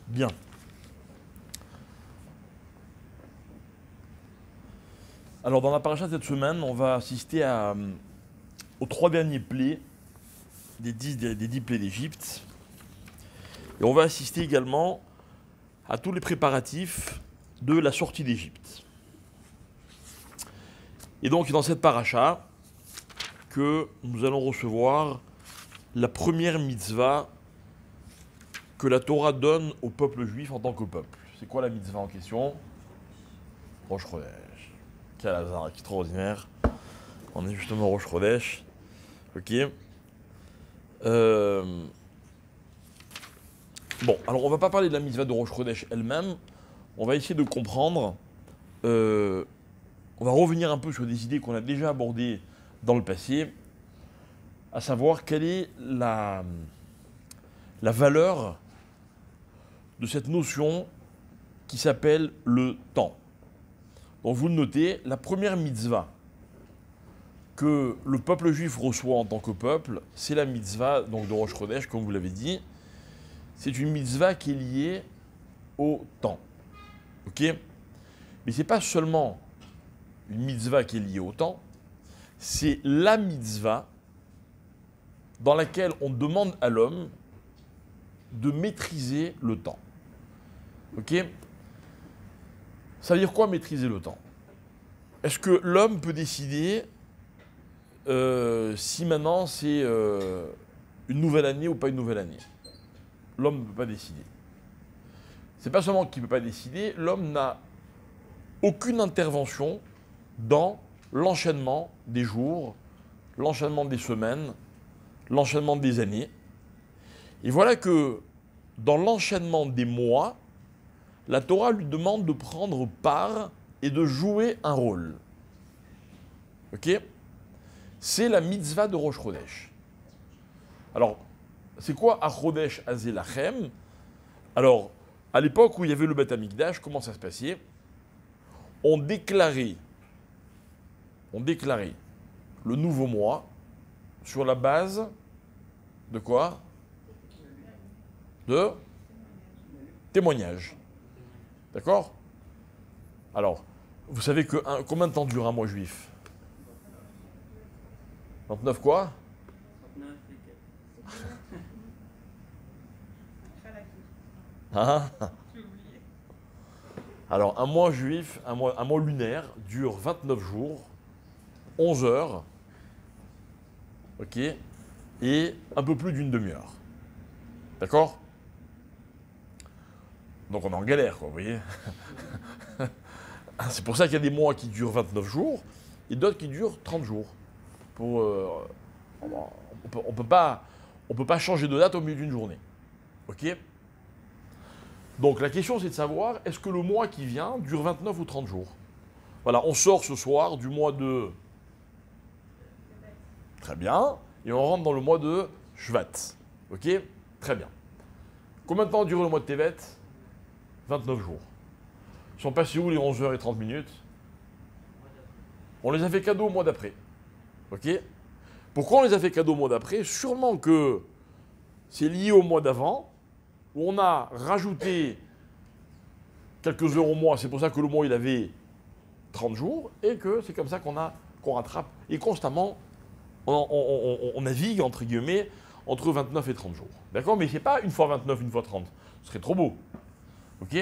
Bien. Alors, dans la paracha de cette semaine, on va assister aux 3 derniers plaies des 10 plaies d'Égypte. Et on va assister également à tous les préparatifs de la sortie d'Égypte. Et donc, dans cette paracha, que nous allons recevoir la première mitzvah que la Torah donne au peuple juif en tant que peuple. C'est quoi la mitzvah en question? Rosh Chodesh. Quel hasard extraordinaire. On est justement au Rosh Chodesh. Ok. Bon, alors on va pas parler de la mitzvah de Rosh Chodesh elle-même. On va essayer de comprendre. On va revenir un peu sur des idées qu'on a déjà abordées dans le passé, à savoir quelle est la valeur de cette notion qui s'appelle le temps. Donc vous le notez, la première mitzvah que le peuple juif reçoit en tant que peuple, c'est la mitzvah donc de Rosh Chodesh, comme vous l'avez dit. C'est une mitzvah qui est liée au temps. Ok? Mais ce n'est pas seulement une mitzvah qui est liée au temps, c'est la mitzvah dans laquelle on demande à l'homme de maîtriser le temps. Ok? Ça veut dire quoi maîtriser le temps? Est-ce que l'homme peut décider si maintenant c'est une nouvelle année ou pas une nouvelle année? L'homme ne peut pas décider. C'est pas seulement qu'il ne peut pas décider, l'homme n'a aucune intervention dans l'enchaînement des jours, l'enchaînement des semaines, l'enchaînement des années. Et voilà que dans l'enchaînement des mois, la Torah lui demande de prendre part et de jouer un rôle. Ok? C'est la mitzvah de Rosh Chodesh. Alors, c'est quoi Achodesh Hazeh Lachem? Alors, à l'époque où il y avait le Beth Amikdash, comment ça se passait? On déclarait le nouveau mois sur la base de quoi? De témoignage. D'accord? Alors, vous savez combien de temps dure un mois juif? 29 quoi? Hein? Alors, un mois juif, un mois lunaire, dure 29 jours, 11 heures, ok, et un peu plus d'une demi-heure. D'accord? Donc on est en galère, quoi, vous voyez. C'est pour ça qu'il y a des mois qui durent 29 jours et d'autres qui durent 30 jours. On peut pas changer de date au milieu d'une journée. Ok? Donc la question c'est de savoir, est-ce que le mois qui vient dure 29 ou 30 jours? Voilà, on sort ce soir du mois de... Très bien. Et on rentre dans le mois de Shvat. Ok? Très bien. Combien de temps dure le mois de Tevet? 29 jours. Ils sont passés où les 11h30? On les a fait cadeau au mois d'après. Ok? Pourquoi on les a fait cadeau au mois d'après? Sûrement que c'est lié au mois d'avant, où on a rajouté quelques heures au mois. C'est pour ça que le mois il avait 30 jours, et que c'est comme ça qu'on rattrape. Et constamment, on navigue, entre guillemets, entre 29 et 30 jours. D'accord? Mais c'est pas une fois 29, une fois 30. Ce serait trop beau. Ok?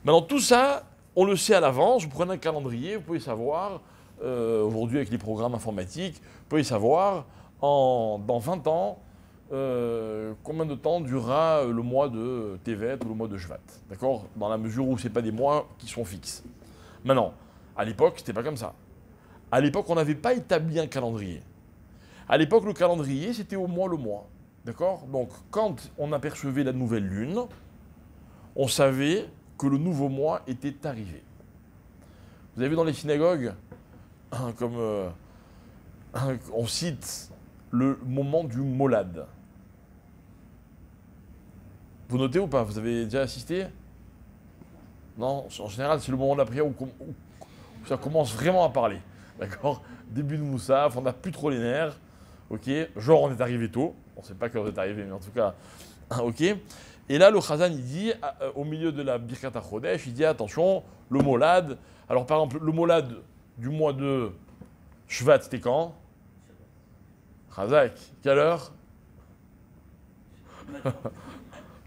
Maintenant, tout ça, on le sait à l'avance. Vous prenez un calendrier, vous pouvez savoir, aujourd'hui avec les programmes informatiques, vous pouvez savoir, dans 20 ans, combien de temps durera le mois de Tevet ou le mois de Shvat. D'accord? Dans la mesure où ce n'est pas des mois qui sont fixes. Maintenant, à l'époque, ce n'était pas comme ça. À l'époque, on n'avait pas établi un calendrier. À l'époque, le calendrier, c'était au mois le mois. D'accord? Donc, quand on apercevait la nouvelle lune, on savait que le nouveau mois était arrivé. Vous avez vu dans les synagogues, comme on cite le moment du molad. Vous notez ou pas? Vous avez déjà assisté? Non, en général, c'est le moment de la prière où ça commence vraiment à parler. D'accord? Début de Moussaf, on n'a plus trop les nerfs. Ok? Genre, on est arrivé tôt. On ne sait pas quand on est arrivé, mais en tout cas, ok? Et là, le Chazan, il dit, au milieu de la Birkat HaChodesh, il dit attention, le molad. Alors, par exemple, le molad du mois de Shvat, c'était quand? Chazak, quelle heure?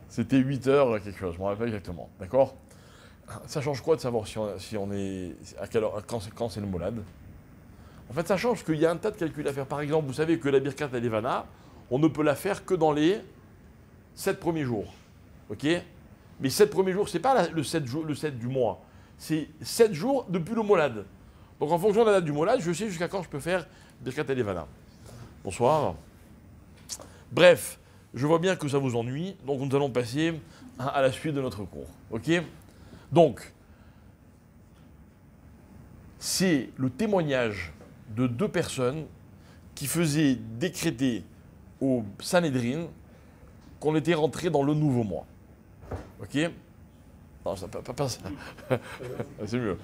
C'était 8 heures, quelque chose, je ne me rappelle pas exactement. D'accord? Ça change quoi de savoir si on est. À quelle heure, quand c'est le molad? En fait, ça change qu'il y a un tas de calculs à faire. Par exemple, vous savez que la Birkat Levana, on ne peut la faire que dans les 7 premiers jours. Ok? Mais 7 premiers jours, ce n'est pas le 7 du mois. C'est 7 jours depuis le molad. Donc en fonction de la date du molad, je sais jusqu'à quand je peux faire Birkat Levana. Bonsoir. Bref, je vois bien que ça vous ennuie, donc nous allons passer à la suite de notre cours. Ok? Donc, c'est le témoignage de 2 personnes qui faisaient décréter au Sanhedrin qu'on était rentré dans le nouveau mois. Ok? Non, ça pas ça. C'est mieux.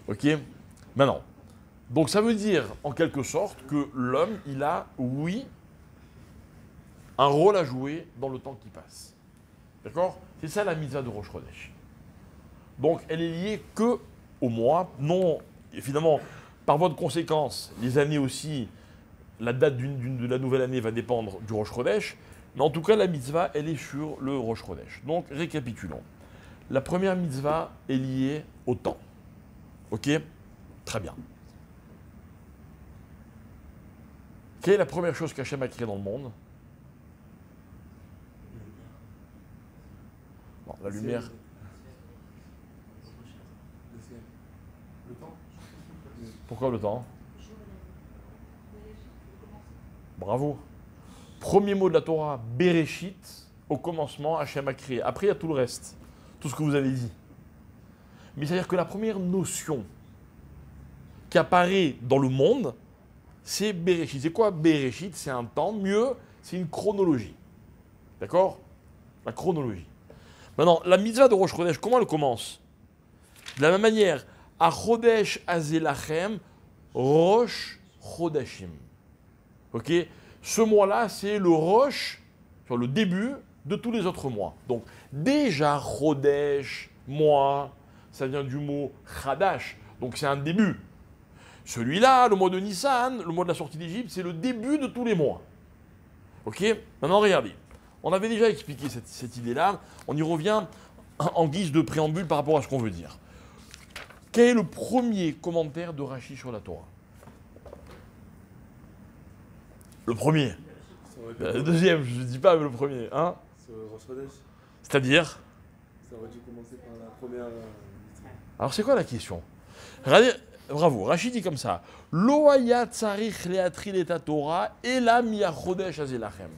Ok? Maintenant. Donc ça veut dire, en quelque sorte, que l'homme, il a, oui, un rôle à jouer dans le temps qui passe. D'accord? C'est ça la mitzvah de Rosh Chodesh. Donc elle est liée que au mois, non, évidemment, par voie de conséquence, les années aussi, la date de la nouvelle année va dépendre du Rosh Chodesh, mais en tout cas la mitzvah, elle est sur le Rosh Chodesh. Donc récapitulons. La première mitzvah est liée au temps. Ok? Très bien. Quelle est la première chose qu'Hachem a créée dans le monde? Bon, la lumière. Le temps. Pourquoi le temps? Bravo. Premier mot de la Torah, Bereshit, au commencement, Hachem a créé. Après, il y a tout le reste, tout ce que vous avez dit. Mais c'est-à-dire que la première notion qui apparaît dans le monde, c'est Bereshit. C'est quoi Bereshit? C'est un temps, mieux, c'est une chronologie. D'accord? La chronologie. Maintenant, la mitzvah de Rosh Chodesh, comment elle commence? De la même manière, à Chodesh Azelachem, Rosh Chodashim. Ok? Ce mois-là, c'est le Rosh, sur le début de tous les autres mois. Donc, déjà, Chodesh, mois, ça vient du mot Chadash. Donc, c'est un début. Celui-là, le mois de Nissan, le mois de la sortie d'Égypte, c'est le début de tous les mois. Ok? Maintenant, regardez. On avait déjà expliqué cette idée-là. On y revient en guise de préambule par rapport à ce qu'on veut dire. Quel est le premier commentaire de Rashi sur la Torah? Le premier. Le deuxième, je ne dis pas le premier. Hein? C'est-à-dire? Ça aurait dû commencer par la première. Alors, c'est quoi la question? Regardez. Bravo, Rachid dit comme ça. Lo haya tzarich leatril et Torah ela miachodesh azelachem.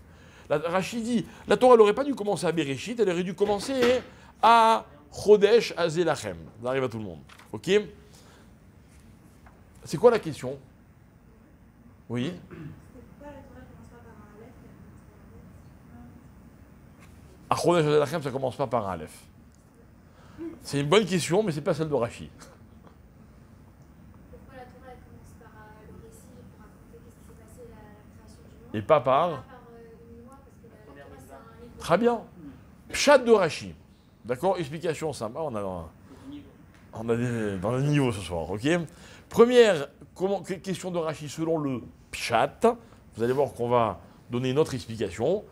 Rachid dit, la Torah n'aurait pas dû commencer à Bereshit, elle aurait dû commencer à Chodesh azelachem. Ça arrive à tout le monde. Ok? C'est quoi la question? Oui? À Chodesh azelachem, ça commence pas par un Aleph. C'est une bonne question, mais c'est pas celle de Rachid. Et pas par. Très bien. Pshat de Rashi. D'accord? Explication simple. On a dans le niveau ce soir. Ok? Première question de Rashi selon le Pshat. Vous allez voir qu'on va donner une autre explication.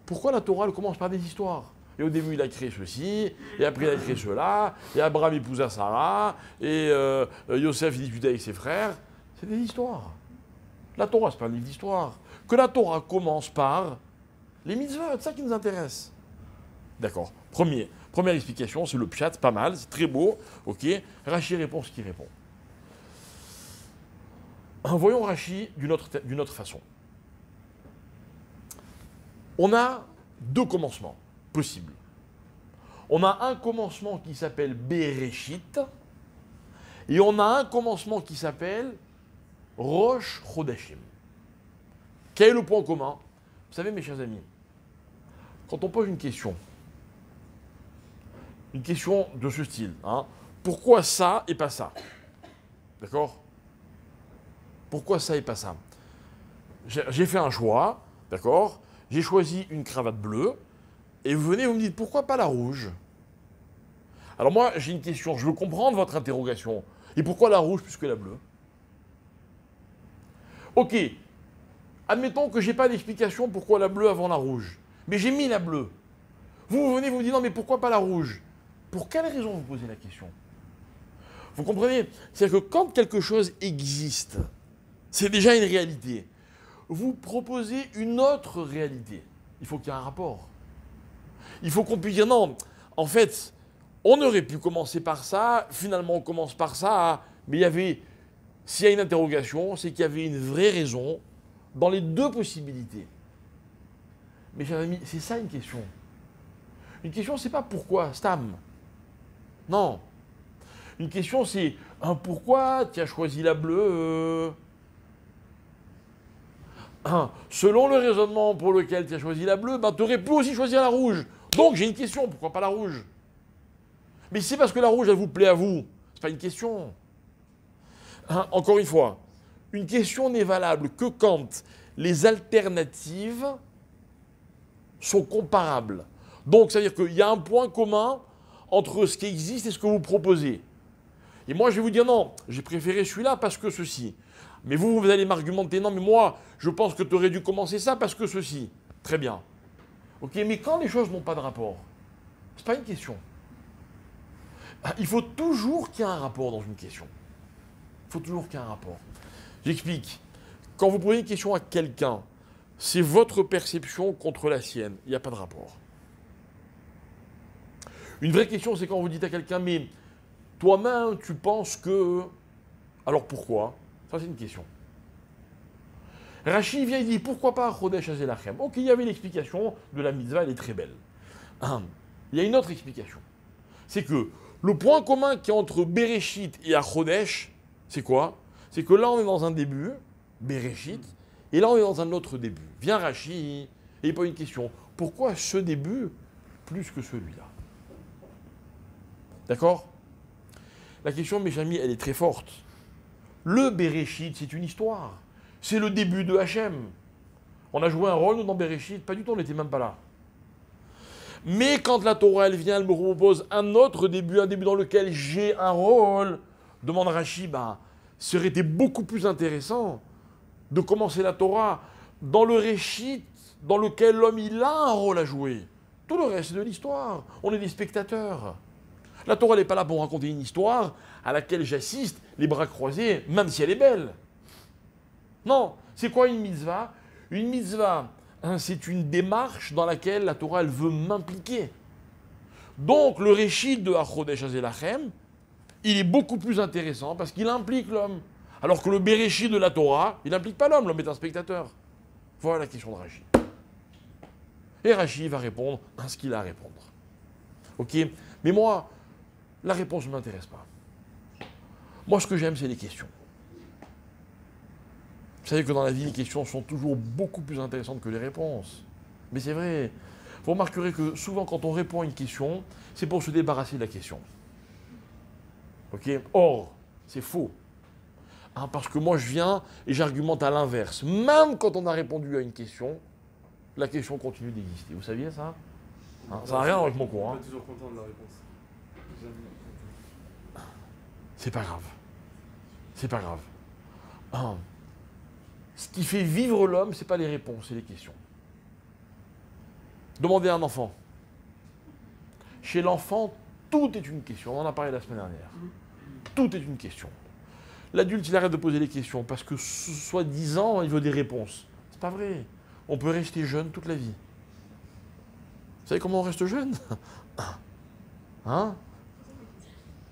Pourquoi la Torah elle commence par des histoires? Et au début, il a créé ceci, et après, il a créé cela, et Abraham épousa Sarah, et Yosef, il disputait avec ses frères. C'est des histoires. La Torah, c'est pas un livre d'histoire. Que la Torah commence par les mitzvot, c'est ça qui nous intéresse. D'accord. Première explication, c'est le pshat, pas mal, c'est très beau. Ok. Rashi répond ce qu'il répond. Voyons Rashi d'une autre façon. On a 2 commencements possibles. On a un commencement qui s'appelle Bereshit, et on a un commencement qui s'appelle Rosh Chodashim. Quel est le point commun? Vous savez, mes chers amis, quand on pose une question de ce style, hein, pourquoi ça et pas ça? D'accord? Pourquoi ça et pas ça? J'ai fait un choix, d'accord? j'ai choisi une cravate bleue, et vous venez, vous me dites, pourquoi pas la rouge? Alors moi, j'ai une question, je veux comprendre votre interrogation. Et pourquoi la rouge plus que la bleue? Ok, admettons que je n'ai pas d'explication pourquoi la bleue avant la rouge. Mais j'ai mis la bleue. Vous venez, vous me dites, non mais pourquoi pas la rouge? Pour quelle raison vous posez la question? Vous comprenez? C'est-à-dire que quand quelque chose existe, c'est déjà une réalité. Vous proposez une autre réalité. Il faut qu'il y ait un rapport. Il faut qu'on puisse dire, non, en fait, on aurait pu commencer par ça, finalement on commence par ça, mais il y avait, s'il y a une interrogation, c'est qu'il y avait une vraie raison dans les deux possibilités. Mais chers amis, c'est ça une question. Une question, c'est pas pourquoi, Stam. Non. Une question, c'est un pourquoi tu as choisi la bleue. Selon le raisonnement pour lequel tu as choisi la bleue, ben, tu aurais pu aussi choisir la rouge. Donc j'ai une question, pourquoi pas la rouge? Mais si c'est parce que la rouge, elle vous plaît à vous, c'est pas une question. Encore une fois, une question n'est valable que quand les alternatives sont comparables. Donc, ça veut dire qu'il y a un point commun entre ce qui existe et ce que vous proposez. Et moi, je vais vous dire non, j'ai préféré celui-là parce que ceci. Mais vous allez m'argumenter, non, mais moi, je pense que tu aurais dû commencer ça parce que ceci. Très bien. Ok, mais quand les choses n'ont pas de rapport, c'est pas une question. Il faut toujours qu'il y ait un rapport dans une question. Il faut toujours qu'il y ait un rapport. J'explique. Quand vous posez une question à quelqu'un, c'est votre perception contre la sienne. Il n'y a pas de rapport. Une vraie question, c'est quand vous dites à quelqu'un, mais toi-même, tu penses que... Alors pourquoi? Ça, c'est une question. Rachid vient et dit, pourquoi pas Chodesh Hazelachem? Ok, il y avait l'explication de la mitzvah, elle est très belle. Il y a une autre explication. C'est que le point commun qui est entre Bereshit et Chodesh, c'est quoi? C'est que là, on est dans un début, Bereshit, et là, on est dans un autre début. Viens Rachid, et il pose une question. Pourquoi ce début plus que celui-là? D'accord? La question, mes amis, elle est très forte. Le Bereshit, c'est une histoire. C'est le début de Hachem. On a joué un rôle, nous, dans Bereshit. Pas du tout, on n'était même pas là. Mais quand la Torah, elle vient, elle me propose un autre début, un début dans lequel j'ai un rôle, demande Rachid, serait été beaucoup plus intéressant de commencer la Torah dans le Réchit, dans lequel l'homme, il a un rôle à jouer. Tout le reste, c'est de l'histoire. On est des spectateurs. La Torah n'est pas là pour raconter une histoire à laquelle j'assiste, les bras croisés, même si elle est belle. Non, c'est quoi une mitzvah? Une mitzvah, c'est une démarche dans laquelle la Torah, elle veut m'impliquer. Donc, le Réchit de Chodesh Hazelachem, il est beaucoup plus intéressant parce qu'il implique l'homme. Alors que le Bereshit de la Torah, il n'implique pas l'homme, l'homme est un spectateur. Voilà la question de Rachid. Et Rachid va répondre à ce qu'il a à répondre. Ok? Mais moi, la réponse ne m'intéresse pas. Moi, ce que j'aime, c'est les questions. Vous savez que dans la vie, les questions sont toujours beaucoup plus intéressantes que les réponses. Mais c'est vrai. Vous remarquerez que souvent, quand on répond à une question, c'est pour se débarrasser de la question. Ok? Or, c'est faux. Parce que moi, je viens et j'argumente à l'inverse. Même quand on a répondu à une question, la question continue d'exister. Vous saviez ça? Ça n'a rien à voir avec mon cours. Je suis pas toujours content de la réponse. C'est pas grave. C'est pas grave. Ce qui fait vivre l'homme, c'est pas les réponses, c'est les questions. Demandez à un enfant. Chez l'enfant, tout est une question. On en a parlé la semaine dernière. Tout est une question. L'adulte, il arrête de poser les questions parce que, soi-disant, il veut des réponses. C'est pas vrai. On peut rester jeune toute la vie. Vous savez comment on reste jeune? Hein?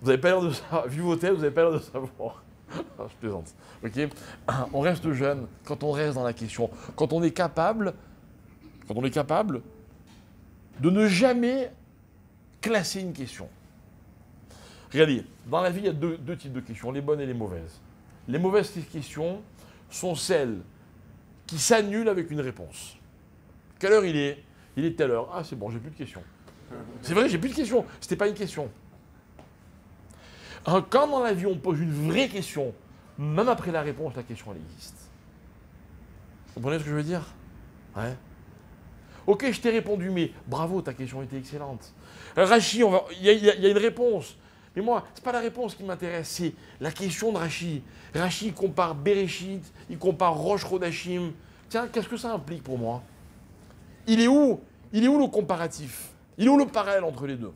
Vous n'avez pas l'air de savoir. Vu vos têtes, vous n'avez pas l'air de savoir. Je plaisante. Ok? On reste jeune quand on reste dans la question. Quand on est capable de ne jamais classer une question. Regardez, dans la vie, il y a deux types de questions, les bonnes et les mauvaises. Les mauvaises questions sont celles qui s'annulent avec une réponse. Quelle heure il est? Il est telle heure. Ah, c'est bon, j'ai plus de questions. C'est vrai, j'ai plus de questions. C'était pas une question. Quand dans la vie, on pose une vraie question, même après la réponse, la question, elle existe. Vous comprenez ce que je veux dire? Ouais. Ok, je t'ai répondu, mais bravo, ta question était excellente. Rachi, il y a une réponse. Mais moi, ce n'est pas la réponse qui m'intéresse, c'est la question de Rachi. Rachi compare Bereshit, il compare Rosh Chodashim. Tiens, qu'est-ce que ça implique pour moi? Il est où le comparatif? Il est où le parallèle entre les deux?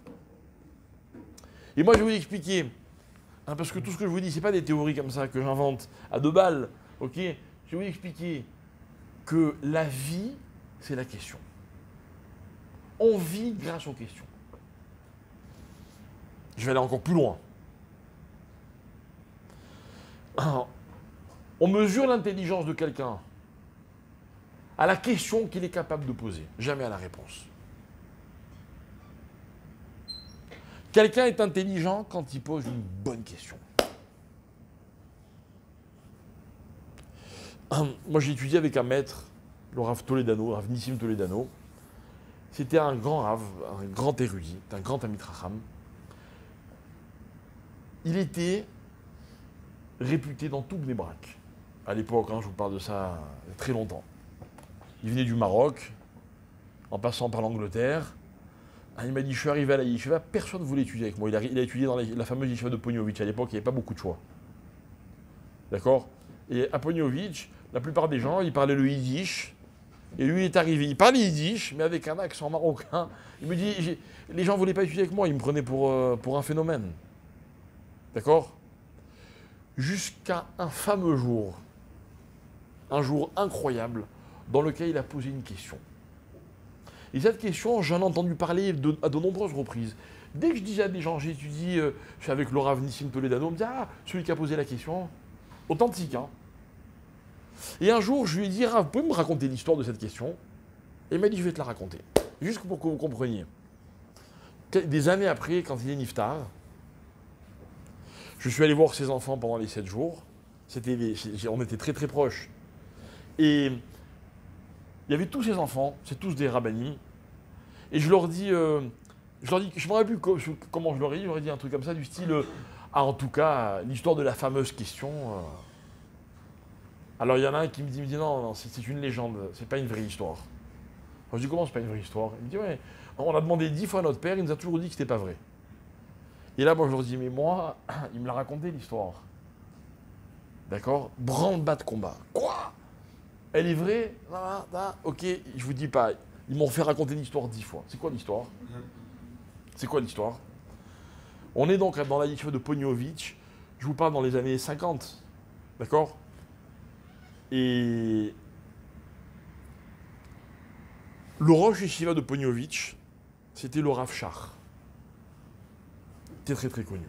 Et moi, je vais vous expliquer. Hein, parce que tout ce que je vous dis, ce n'est pas des théories comme ça que j'invente à 2 balles. Ok? Je vais vous expliquer que la vie, c'est la question. On vit grâce aux questions. Je vais aller encore plus loin. On mesure l'intelligence de quelqu'un à la question qu'il est capable de poser, jamais à la réponse. Quelqu'un est intelligent quand il pose une bonne question. Moi, j'ai étudié avec un maître, le Rav Toledano, Rav Nissim Toledano. C'était un grand Rav, un grand érudit, un grand Amit Racham. Il était réputé dans tout Bnei Brak. À l'époque, je vous parle de ça il y a très longtemps. Il venait du Maroc, en passant par l'Angleterre. Il m'a dit, je suis arrivé à la yeshiva, personne ne voulait étudier avec moi. Il a étudié dans la fameuse yeshiva de Poniovitch. À l'époque, il n'y avait pas beaucoup de choix. D'accord? Et à Poniovitch, la plupart des gens, ils parlaient le yiddish. Et lui, il est arrivé. Il parlait yiddish, mais avec un accent marocain. Il me dit, les gens ne voulaient pas étudier avec moi. Ils me prenaient pour un phénomène. D'accord? Jusqu'à un fameux jour. Un jour incroyable, dans lequel il a posé une question. Et cette question, j'en ai entendu parler à de nombreuses reprises. Dès que je disais à des gens, j'étudie, je suis avec le Rav Nissim Toledano, on me dit, ah, celui qui a posé la question, authentique, hein. Et un jour, je lui ai dit, Rav, vous pouvez me raconter l'histoire de cette question? Et il m'a dit, je vais te la raconter. Juste pour que vous compreniez. Des années après, quand il est niftar, je suis allé voir ses enfants pendant les 7 jours. On était très très proches. Et il y avait tous ces enfants, c'est tous des rabbinim. Et je leur dis, je me rappelle plus comment je leur ai dit, j'aurais dit un truc comme ça, du style, en tout cas, l'histoire de la fameuse question. Alors il y en a un qui me dit non, c'est une légende, c'est pas une vraie histoire. Alors, je dis, comment c'est pas une vraie histoire? Il me dit, ouais, on a demandé 10 fois à notre père, il nous a toujours dit que c'était pas vrai. Et là, moi, je leur dis, mais moi, il me l'a raconté l'histoire. D'accord? Branle-bas de combat. Quoi? Elle est vraie? Ok, je vous dis pas. Ils m'ont fait raconter l'histoire 10 fois. C'est quoi l'histoire? C'est quoi l'histoire? On est donc dans la yeshiva de Poniovitch. Je vous parle dans les années 50. D'accord? Et le rosh yeshiva de Poniovitch, c'était le Rav Shach. C'était très très connu.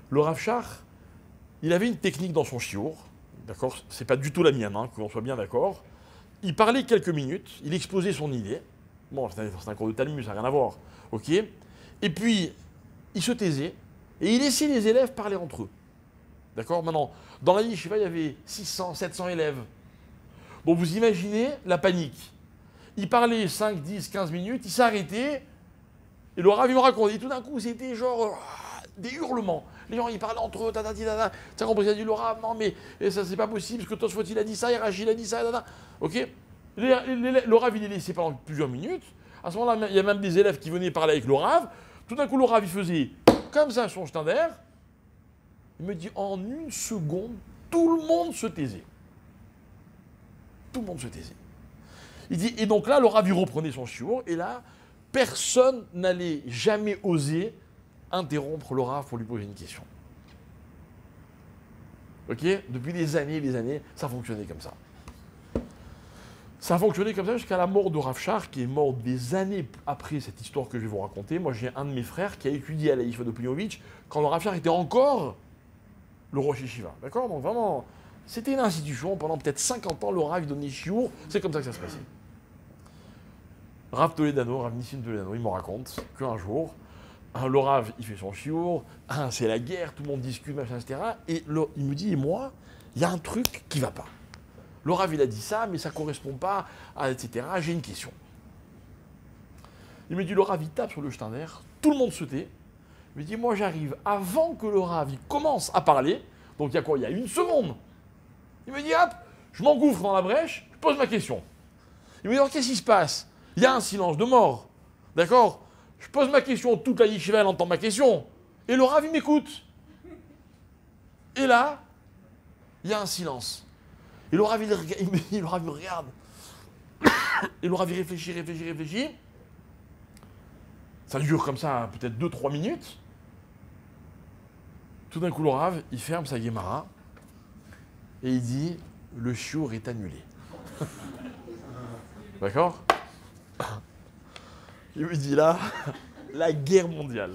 Le Rav Shach, il avait une technique dans son shiur. D'accord? C'est pas du tout la mienne, hein, que l'on soit bien d'accord. Il parlait quelques minutes, il exposait son idée. Bon, c'est un cours de Talmud, ça n'a rien à voir. Ok? Et puis, il se taisait et il laissait les élèves parler entre eux. D'accord? Maintenant, dans la yeshiva, il y avait 600, 700 élèves. Donc vous imaginez la panique. Il parlait 5, 10, 15 minutes, il s'arrêtait, et le Rav, il me racontait. Et tout d'un coup, c'était genre des hurlements. Les gens, ils parlaient entre eux, t'as compris, il a dit le Rav, non mais ça c'est pas possible, parce que Tosfot il a dit ça, et Rachid a dit ça, ok? Le Rav, il est laissé pendant plusieurs minutes. À ce moment-là, il y a même des élèves qui venaient parler avec le Rav. Tout d'un coup, le Rav, il faisait comme ça son shtander. Il me dit, en une seconde, tout le monde se taisait. Tout le monde se taisait. Il dit, et donc là, le Rav, il reprenait son shiur, et là, personne n'allait jamais oser interrompre le Rav pour lui poser une question. Ok? Depuis des années, ça fonctionnait comme ça. Ça a fonctionné comme ça jusqu'à la mort de Rav Shach, qui est mort des années après cette histoire que je vais vous raconter. Moi, j'ai un de mes frères qui a étudié à la yeshiva de Poniovitch quand le Rav Shach était encore le rosh yeshiva. D'accord? Donc vraiment, c'était une institution. Pendant peut-être 50 ans, le Rav donnait shiur. C'est comme ça que ça se passait. Rav Toledano, Rav Nissim Toledano, il me raconte qu'un jour, le Rav, il fait son shiur, c'est la guerre, tout le monde discute, machin, etc. Et il me dit, et moi, il y a un truc qui ne va pas. Le Rav, il a dit ça, mais ça ne correspond pas, etc. J'ai une question. Il me dit, le Rav, il tape sur le shtander, tout le monde se tait. Il me dit, moi, j'arrive avant que le Rav il commence à parler. Donc, il y a quoi? Il y a une seconde. Il me dit, hop, je m'engouffre dans la brèche, je pose ma question. Il me dit, alors, qu'est-ce qui se passe? Il y a un silence de mort. D'accord? Je pose ma question, toute la yeshiva, elle entend ma question. Et le Rav, il m'écoute. Et là, il y a un silence. Et le Rav, il me regarde. Et le Rav, il réfléchit. Ça dure comme ça, peut-être 2-3 minutes. Tout d'un coup, le Rav, il ferme sa Guémara. Et il dit, le shiur est annulé. D'accord? Il me dit là, la guerre mondiale.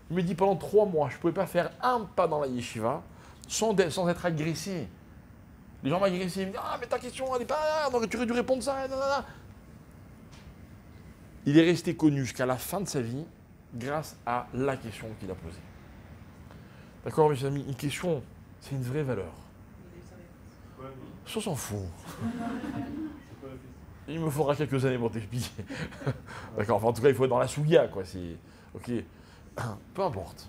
Il me dit pendant 3 mois, je ne pouvais pas faire un pas dans la yeshiva sans être agressé. Les gens m'agressaient, ils me disent ah mais ta question elle n'est pas là, donc tu aurais dû répondre ça. Nanana. Il est resté connu jusqu'à la fin de sa vie grâce à la question qu'il a posée. D'accord mes amis, une question, c'est une vraie valeur. Ça s'en fout. Il me faudra quelques années pour t'expliquer. D'accord, enfin en tout cas il faut être dans la souga, quoi. C'est. Ok. Peu importe.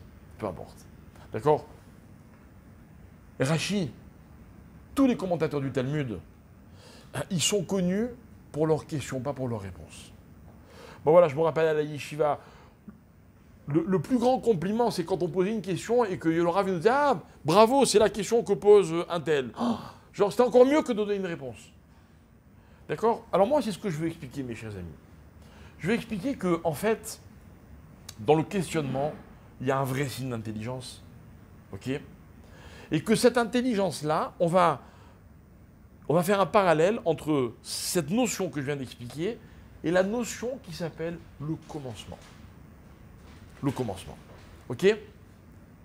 D'accord? Rashi, tous les commentateurs du Talmud, ils sont connus pour leurs questions, pas pour leurs réponses. Bon voilà, je me rappelle à la yeshiva, le plus grand compliment, c'est quand on posait une question et que le Rav nous disait ah, bravo, c'est la question que pose un tel. Oh, genre, c'était encore mieux que de donner une réponse. D'accord? Alors moi, c'est ce que je veux expliquer, mes chers amis. Je vais expliquer que, en fait, dans le questionnement, il y a un vrai signe d'intelligence. Ok? Et que cette intelligence-là, on va faire un parallèle entre cette notion que je viens d'expliquer et la notion qui s'appelle le commencement. Le commencement. Ok?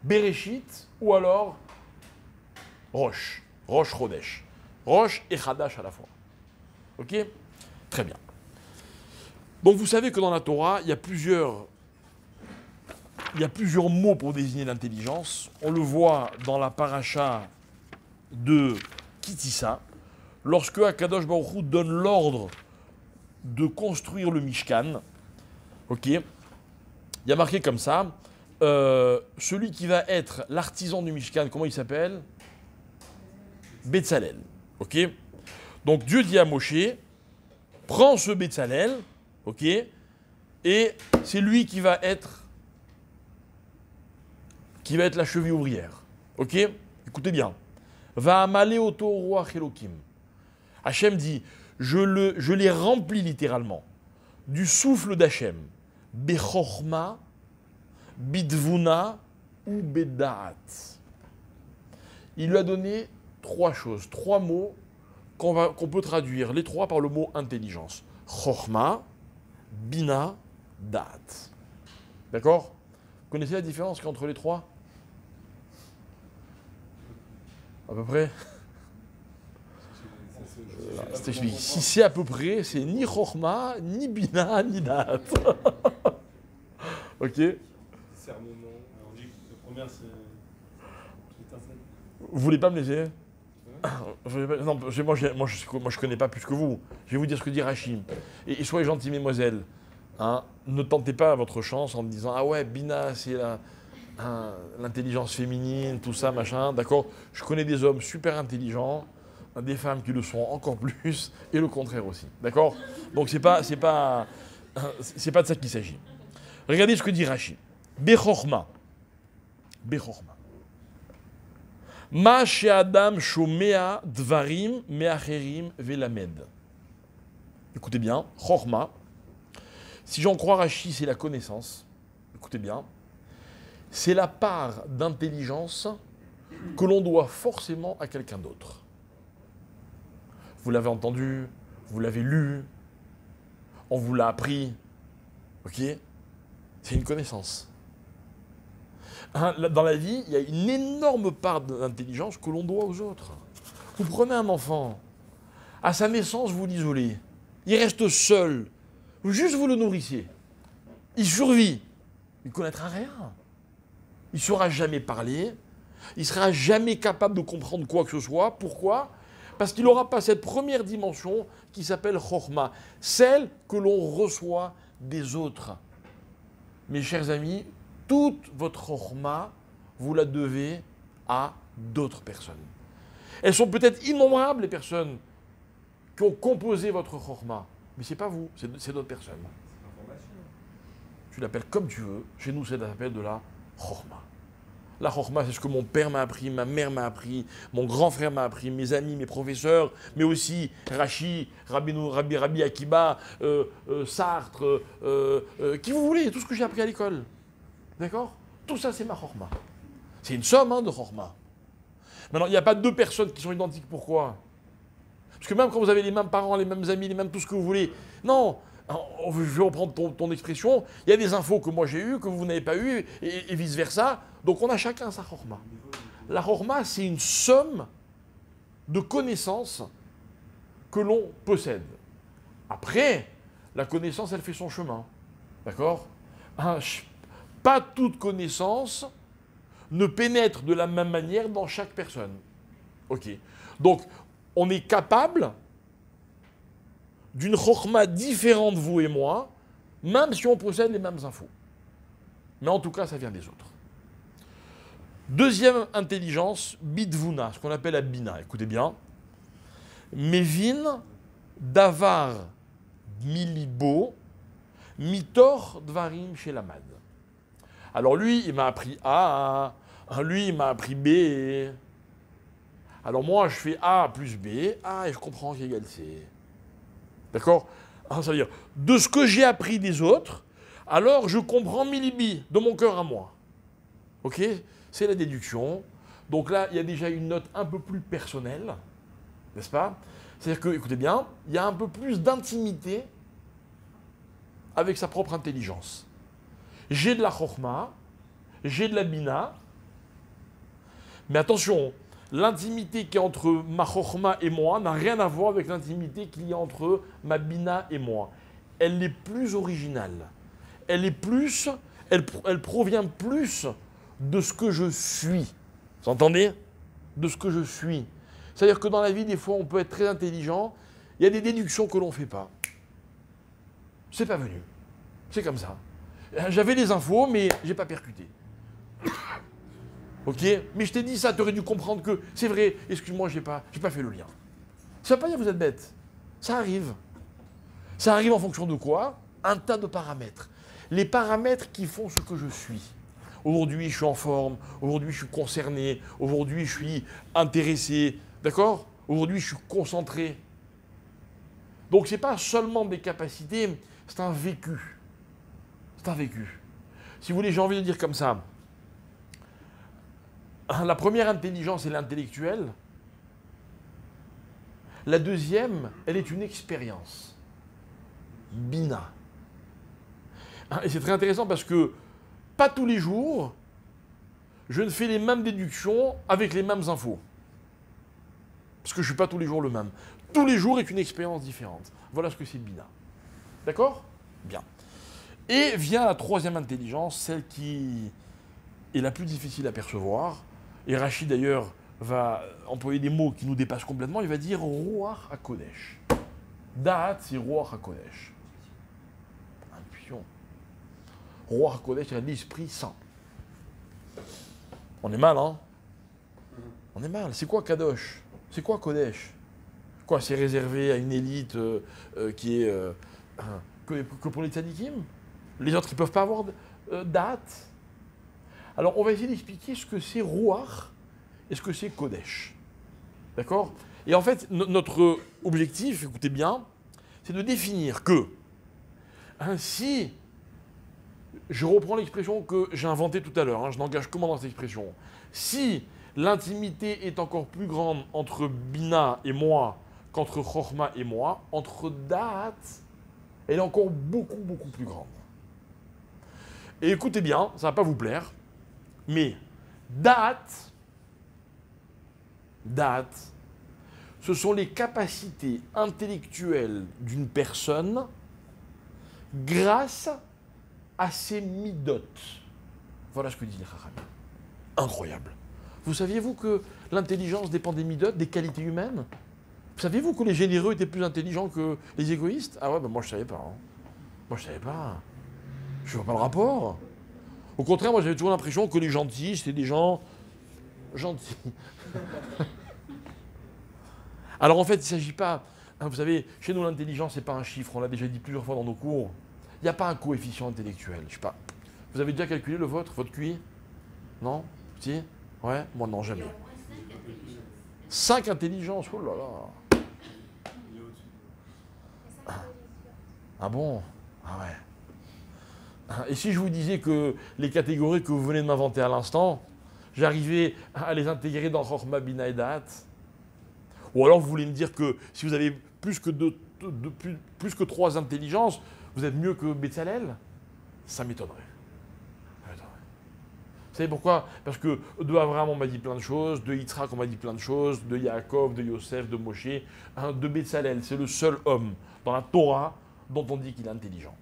Bereshit ou alors Rosh. Rosh Chodesh. Rosh et Chadash à la fois. Ok? Très bien. Donc vous savez que dans la Torah, il y a plusieurs mots pour désigner l'intelligence. On le voit dans la paracha de Kitissa, lorsque Akadosh Baruch Hu donne l'ordre de construire le Mishkan. Ok? Il y a marqué comme ça, celui qui va être l'artisan du Mishkan, comment il s'appelle? Betzalel. Ok? Donc Dieu dit à Moshe, prends ce Betzalel, ok? Et c'est lui qui va être la cheville ouvrière. Ok? Écoutez bien. Va amaler oto ruach Elokim. Hachem dit, je l'ai rempli littéralement du souffle d'Hachem. Bechorma, bidvuna ou bedaat. Il lui a donné 3 choses, 3 mots qu'on peut traduire, les 3 par le mot intelligence. Chorma, bina, daat. D'accord? Vous connaissez la différence entre les 3? À peu près? Si c'est à peu près, c'est ni chorma, ni bina, ni daat. Ok? Discernement. On dit que la première, c'est l'étincelle. Vous voulez pas me laisser? Non, moi je connais pas plus que vous. Je vais vous dire ce que dit Rachim. Et soyez gentils, mesdemoiselles. Hein, ne tentez pas votre chance en me disant ah ouais, Bina, c'est l'intelligence féminine, tout ça, machin. D'accord? Je connais des hommes super intelligents, des femmes qui le sont encore plus, et le contraire aussi. D'accord? Donc c'est pas de ça qu'il s'agit. Regardez ce que dit Rachim. Bechorma. Bechorma. Ma she'adam shomea dvarim me'acherim velamed. Écoutez bien, chorma. Si j'en crois Rashi, c'est la connaissance. Écoutez bien. C'est la part d'intelligence que l'on doit forcément à quelqu'un d'autre. Vous l'avez entendu, vous l'avez lu, on vous l'a appris. Ok? C'est une connaissance. Dans la vie, il y a une énorme part d'intelligence que l'on doit aux autres. Vous prenez un enfant, à sa naissance, vous l'isolez. Il reste seul. Juste vous le nourrissez. Il survit. Il ne connaîtra rien. Il ne saura jamais parler. Il ne sera jamais capable de comprendre quoi que ce soit. Pourquoi? Parce qu'il n'aura pas cette première dimension qui s'appelle chorma, celle que l'on reçoit des autres. Mes chers amis, toute votre chorma, vous la devez à d'autres personnes. Elles sont peut-être innombrables, les personnes qui ont composé votre chorma. Mais c'est pas vous, c'est d'autres personnes. Information. Tu l'appelles comme tu veux. Chez nous, ça s'appelle de la chorma. La chorma, c'est ce que mon père m'a appris, ma mère m'a appris, mon grand frère m'a appris, mes amis, mes professeurs, mais aussi Rashi, Rabbi Akiba, Sartre, qui vous voulez, tout ce que j'ai appris à l'école. D'accord? Tout ça, c'est ma chorma. C'est une somme de chorma. Maintenant, il n'y a pas deux personnes qui sont identiques. Pourquoi? Parce que même quand vous avez les mêmes parents, les mêmes amis, les mêmes tout ce que vous voulez, non, je vais reprendre ton expression, il y a des infos que moi j'ai eues, que vous n'avez pas eues, et vice-versa. Donc on a chacun sa chorma. La chorma, c'est une somme de connaissances que l'on possède. Après, la connaissance, elle fait son chemin. D'accord? Pas toute connaissance ne pénètre de la même manière dans chaque personne. Ok. Donc, on est capable d'une chorma différente, vous et moi, même si on possède les mêmes infos. Mais en tout cas, ça vient des autres. Deuxième intelligence, bidvuna, ce qu'on appelle la bina. Écoutez bien. Mevin davar milibo mitor dvarim shelamad. Alors lui, il m'a appris A, lui, il m'a appris B. Alors moi, je fais A plus B, A et je comprends qu'il égale C. D'accord? Ça veut dire, de ce que j'ai appris des autres, alors je comprends milibi, de mon cœur à moi. Ok? C'est la déduction. Donc là, il y a déjà une note un peu plus personnelle, n'est-ce pas? C'est-à-dire que, écoutez bien, il y a un peu plus d'intimité avec sa propre intelligence. J'ai de la chorma, j'ai de la bina, mais attention, l'intimité qui est entre ma chorma et moi n'a rien à voir avec l'intimité qu'il y a entre ma bina et moi. Elle est plus originale. Elle est plus, elle provient plus de ce que je suis. Vous entendez? De ce que je suis. C'est-à-dire que dans la vie, des fois, on peut être très intelligent, il y a des déductions que l'on ne fait pas. C'est pas venu. C'est comme ça. J'avais les infos, mais j'ai pas percuté. Ok? Mais je t'ai dit ça, tu aurais dû comprendre que c'est vrai, excuse-moi, j'ai pas fait le lien. Ça veut pas dire que vous êtes bête. Ça arrive. Ça arrive en fonction de quoi? Un tas de paramètres. Les paramètres qui font ce que je suis. Aujourd'hui, je suis en forme. Aujourd'hui, je suis concerné. Aujourd'hui, je suis intéressé. D'accord? Aujourd'hui, je suis concentré. Donc, ce n'est pas seulement des capacités, c'est un vécu. C'est un vécu. Si vous voulez, j'ai envie de dire comme ça. La première intelligence est l'intellectuelle. La deuxième, elle est une expérience. Bina. Et c'est très intéressant parce que pas tous les jours, je ne fais les mêmes déductions avec les mêmes infos. Parce que je ne suis pas tous les jours le même. Tous les jours est une expérience différente. Voilà ce que c'est Bina. D'accord? Bien. Et vient la troisième intelligence, celle qui est la plus difficile à percevoir. Et Rachid d'ailleurs va employer des mots qui nous dépassent complètement. Il va dire Ruach HaKodesh. Da'at, c'est Ruach HaKodesh. Intuition. Ruach HaKodesh, c'est l'Esprit Saint. On est mal, hein? On est mal. C'est quoi Kadosh? C'est quoi Kodesh? Quoi, c'est réservé à une élite qui est que pour les tzadikim? Les autres, ils ne peuvent pas avoir date. Alors, on va essayer d'expliquer ce que c'est Ruach et ce que c'est Kodesh. D'accord? Et en fait, notre objectif, écoutez bien, c'est de définir que si, je reprends l'expression que j'ai inventée tout à l'heure, je n'engage que moi dans cette expression, si l'intimité est encore plus grande entre Bina et moi qu'entre Chorma et moi, entre Da'at, elle est encore beaucoup, beaucoup plus grande. Et écoutez bien, ça ne va pas vous plaire, mais Da'at, ce sont les capacités intellectuelles d'une personne grâce à ses midot. Voilà ce que dit le Chacham. Incroyable. Vous saviez-vous que l'intelligence dépend des midot, des qualités humaines? Saviez-vous que les généreux étaient plus intelligents que les égoïstes? Ah ouais, ben moi je savais pas. Hein. Moi je savais pas. Je vois pas le rapport. Au contraire, moi j'avais toujours l'impression que les gentils, c'était des gens gentils. Alors en fait, il ne s'agit pas Hein, vous savez, chez nous, l'intelligence, c'est pas un chiffre, on l'a déjà dit plusieurs fois dans nos cours. Il n'y a pas un coefficient intellectuel. Je sais pas. Vous avez déjà calculé le vôtre, votre QI? Non? Si? Ouais? Moi, non, jamais. 5 intelligences, oh là là. Il est au-dessus. Ah bon? Ah ouais. Et si je vous disais que les catégories que vous venez de m'inventer à l'instant, j'arrivais à les intégrer dans Chokhmah Bina et Da'at? Ou alors vous voulez me dire que si vous avez plus que 3 intelligences, vous êtes mieux que Betzalel? Ça m'étonnerait. Vous savez pourquoi? Parce que de Abraham, on m'a dit plein de choses, de Yitzhak, on m'a dit plein de choses, de Yaakov, de Yosef, de Moshe, hein, de Betzalel. C'est le seul homme dans la Torah dont on dit qu'il est intelligent.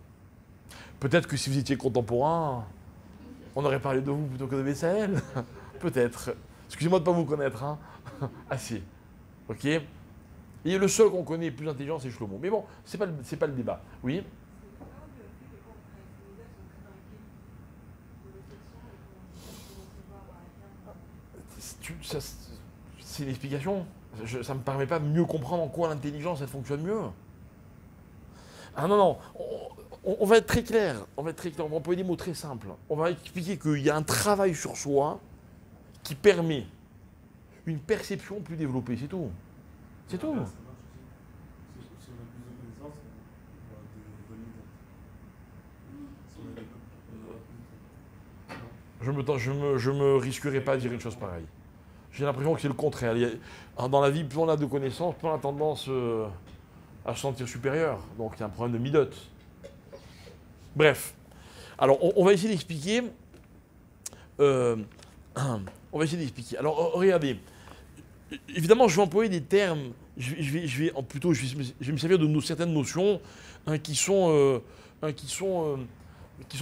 Peut-être que si vous étiez contemporain, on aurait parlé de vous plutôt que de Betzalel. Peut-être. Excusez-moi de ne pas vous connaître. Hein. Assez. Ok? Et le seul qu'on connaît plus intelligent, c'est Shlomo. Mais bon, c'est pas le débat. Oui? C'est une explication. Ça ne me permet pas de mieux comprendre en quoi l'intelligence, elle fonctionne mieux. Ah non, non. On va être très clair. On va employer des mots très simples. On va expliquer qu'il y a un travail sur soi qui permet une perception plus développée. C'est tout. C'est tout. Ça marche aussi. Si on a plus de connaissances, on va développer l'identité. Si on a des Je me risquerai pas à dire une chose pareille. J'ai l'impression que c'est le contraire. Dans la vie, plus on a de connaissances, plus on a tendance à se sentir supérieur. Donc il y a un problème de midot. Bref. Alors on va essayer d'expliquer. On va essayer d'expliquer. Alors regardez. Évidemment, je vais employer des termes. Je vais me servir de certaines notions hein, qui sont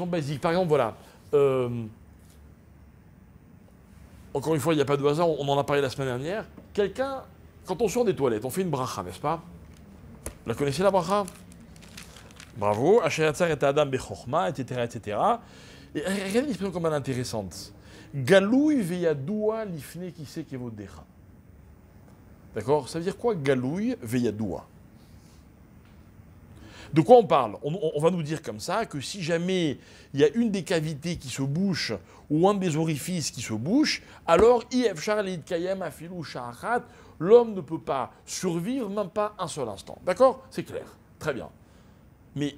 basiques. Par exemple, voilà. Encore une fois, il n'y a pas de hasard, on en a parlé la semaine dernière. Quelqu'un, quand on sort des toilettes, on fait une bracha, n'est-ce pas? Vous la connaissez la bracha? Bravo. Asher yatzar et Adam bechorma, etc., etc. Et regardez l'expression comme elle est intéressante. Galouy veyadoua lifne kise kevodecha. D'accord? Ça veut dire quoi, galouy veyadoua? De quoi on parle? On va nous dire comme ça que si jamais il y a une des cavités qui se bouche ou un des orifices qui se bouche, alors l'homme ne peut pas survivre, même pas un seul instant. D'accord? C'est clair. Très bien. Mais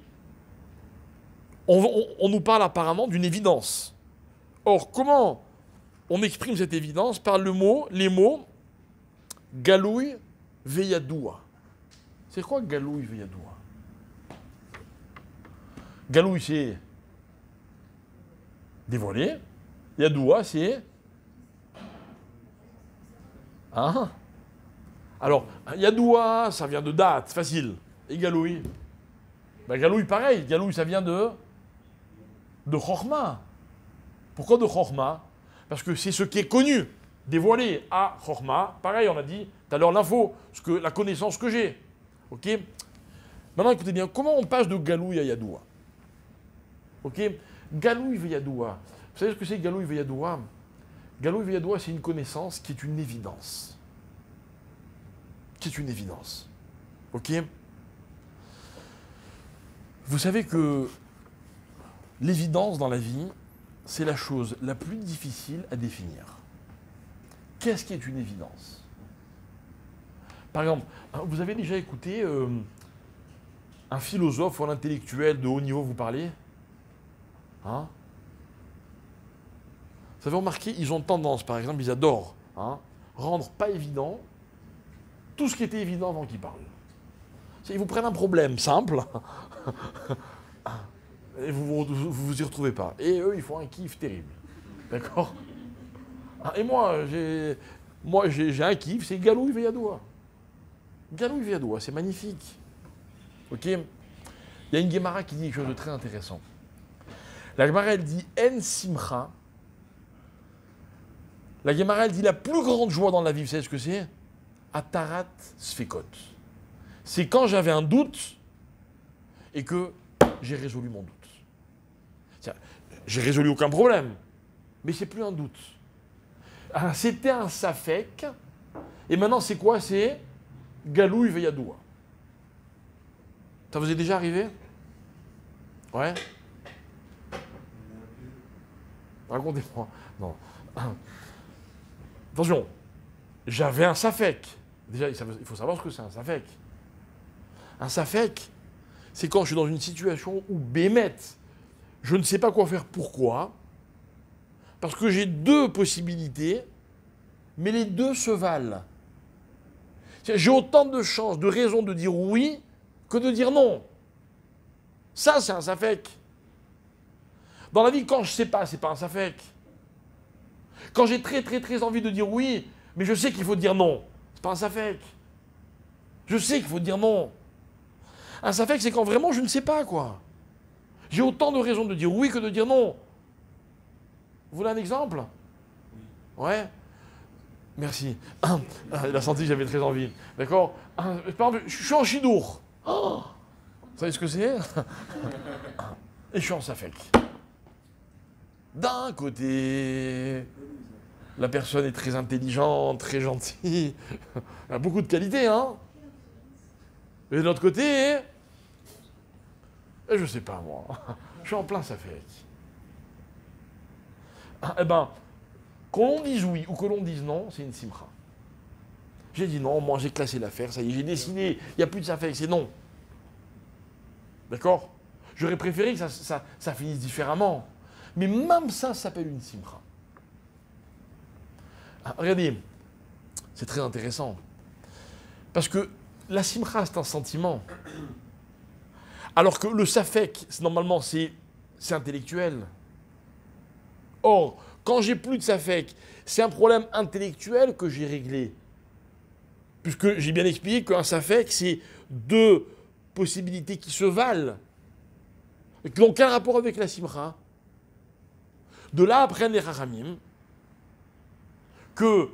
on nous parle apparemment d'une évidence. Or, comment on exprime cette évidence? Par les mots galouy veyadoua. C'est quoi galouy veyadoua? Galouy, c'est dévoilé. Yadoua, c'est... Hein? Alors, Yadoua, ça vient de date, facile. Et Galouy? Ben, Galouy, pareil. Galouy, ça vient de Chokhmah. Pourquoi de Chokhmah? Parce que c'est ce qui est connu, dévoilé à Chokhmah. Pareil, on a dit tout à l'heure l'info, la connaissance que j'ai. Ok? Maintenant, écoutez bien, comment on passe de Galouy à Yadoua? Ok, Galouy veyadoua. Vous savez ce que c'est Galouy veyadoua? Galouy veyadoua, c'est une connaissance qui est une évidence. Qui est une évidence. Ok? Vous savez que l'évidence dans la vie, c'est la chose la plus difficile à définir. Qu'est-ce qui est une évidence? Par exemple, vous avez déjà écouté un philosophe ou un intellectuel de haut niveau vous parler? Hein? Vous avez remarqué, ils ont tendance, par exemple, ils adorent rendre pas évident tout ce qui était évident avant qu'ils parlent. Ils vous prennent un problème simple et vous y retrouvez pas. Et eux, ils font un kiff terrible. D'accord? Et moi, j'ai un kiff, c'est Galouy veyadoua. Galouy veyadoua, c'est magnifique. Ok? Il y a une Gemara qui dit quelque chose de très intéressant. La Gemara, elle dit En Simcha. La Gemara, elle dit la plus grande joie dans la vie, vous savez ce que c'est? Atarat Sfekot. C'est quand j'avais un doute et que j'ai résolu mon doute. J'ai résolu aucun problème, mais c'est plus un doute. C'était un Safek, et maintenant c'est quoi? C'est Galouy veyadoua. Ça vous est déjà arrivé? Ouais. Racontez-moi. Non. Attention, j'avais un safek. Déjà, il faut savoir ce que c'est un safek. Un safek, c'est quand je suis dans une situation où bémet, je ne sais pas quoi faire. Pourquoi? Parce que j'ai deux possibilités, mais les deux se valent. J'ai autant de chances, de raisons de dire oui que de dire non. Ça, c'est un safek. Dans la vie, quand je ne sais pas, c'est pas un safek. Quand j'ai très envie de dire oui, mais je sais qu'il faut dire non, c'est pas un safek. Je sais qu'il faut dire non. Un safek, c'est quand vraiment je ne sais pas, quoi. J'ai autant de raisons de dire oui que de dire non. Vous voulez un exemple? Ouais. Merci. Il a senti que j'avais très envie. D'accord? Par exemple, je suis en chidour. Oh, vous savez ce que c'est? Et je suis en safek. D'un côté, la personne est très intelligente, très gentille, elle a beaucoup de qualités, hein. Et de l'autre côté, je sais pas moi, je suis en plein safek. Eh ben, qu'on dise oui ou que l'on dise non, c'est une simcha. J'ai dit non, moi j'ai classé l'affaire, ça y est, j'ai décidé, il n'y a plus de safek, c'est non. D'accord? J'aurais préféré que ça finisse différemment. Mais même ça s'appelle une simcha. Regardez, c'est très intéressant. Parce que la simcha, c'est un sentiment. Alors que le safek, normalement, c'est intellectuel. Or, quand j'ai plus de safek, c'est un problème intellectuel que j'ai réglé. Puisque j'ai bien expliqué qu'un safek, c'est deux possibilités qui se valent. Et qui n'ont aucun rapport avec la simcha. De là apprennent les Chachamim que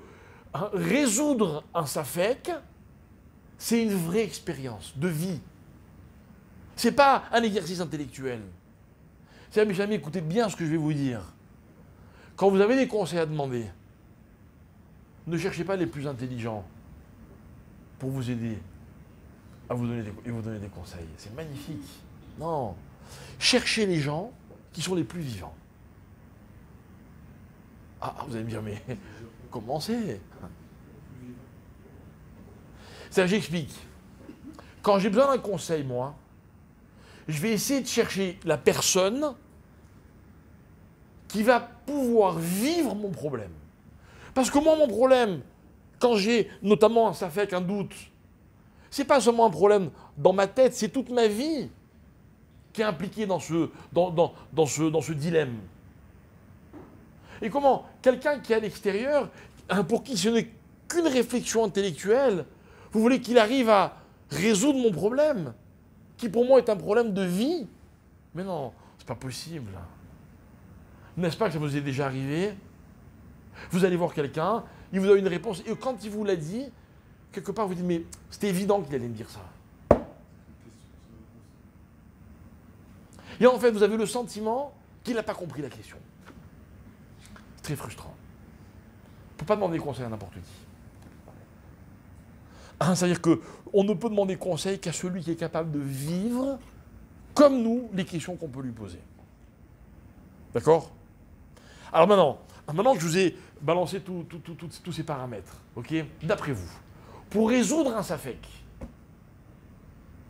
résoudre un safek, c'est une vraie expérience de vie. Ce n'est pas un exercice intellectuel. C'est mes amis, écoutez bien ce que je vais vous dire. Quand vous avez des conseils à demander, ne cherchez pas les plus intelligents pour vous aider à vous donner des conseils. C'est magnifique. Non. Cherchez les gens qui sont les plus vivants. Ah, vous allez me dire, mais comment c'est? Ça, j'explique. Quand j'ai besoin d'un conseil, moi, je vais essayer de chercher la personne qui va pouvoir vivre mon problème. Parce que moi, mon problème, quand j'ai notamment un safek, un doute, c'est pas seulement un problème dans ma tête, c'est toute ma vie qui est impliquée dans ce dilemme. Et comment quelqu'un qui est à l'extérieur, pour qui ce n'est qu'une réflexion intellectuelle, vous voulez qu'il arrive à résoudre mon problème, qui pour moi est un problème de vie? Mais non, c'est pas possible. N'est-ce pas que ça vous est déjà arrivé? Vous allez voir quelqu'un, il vous donne une réponse, et quand il vous l'a dit, quelque part vous dites, mais c'était évident qu'il allait me dire ça. Et en fait, vous avez le sentiment qu'il n'a pas compris la question. C'est très frustrant. On ne peut pas demander conseil à n'importe qui. C'est-à-dire qu'on ne peut demander conseil qu'à celui qui est capable de vivre, comme nous, les questions qu'on peut lui poser. D'accord? Alors maintenant que je vous ai balancé tous ces paramètres, ok, d'après vous, pour résoudre un safek,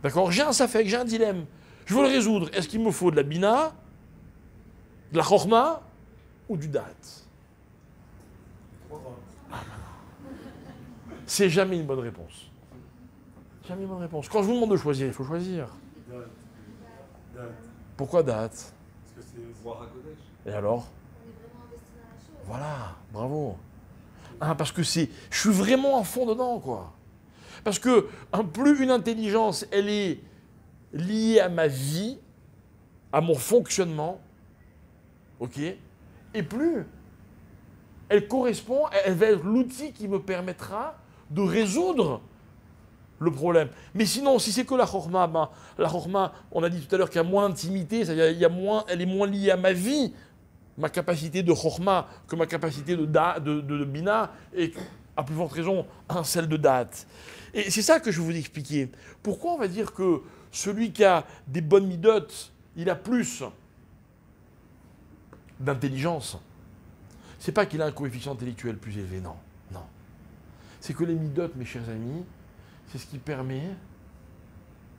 d'accord, j'ai un safek, j'ai un dilemme, je veux le résoudre, est-ce qu'il me faut de la bina, de la chorma ou du dat? C'est jamais une bonne réponse. Jamais une bonne réponse. Quand je vous demande de choisir, il faut choisir. Pourquoi date? Parce que c'est voir à Kodesh. Et alors? On est vraiment investi dans la chose. Voilà, bravo. Parce que je suis vraiment à fond dedans, quoi. Parce que plus une intelligence, elle est liée à ma vie, à mon fonctionnement, ok, et plus elle correspond, elle va être l'outil qui me permettra de résoudre le problème. Mais sinon, si c'est que la chorma, la chorma, on a dit tout à l'heure qu'il y a moins d'intimité, c'est-à-dire elle est moins liée à ma vie, ma capacité de chorma, que ma capacité de bina, et à plus forte raison, celle de date. Et c'est ça que je vais vous expliquer. Pourquoi on va dire que celui qui a des bonnes midotes, il a plus d'intelligence. C'est pas qu'il a un coefficient intellectuel plus élevé, non. Non. C'est que les midotes, mes chers amis, c'est ce qui permet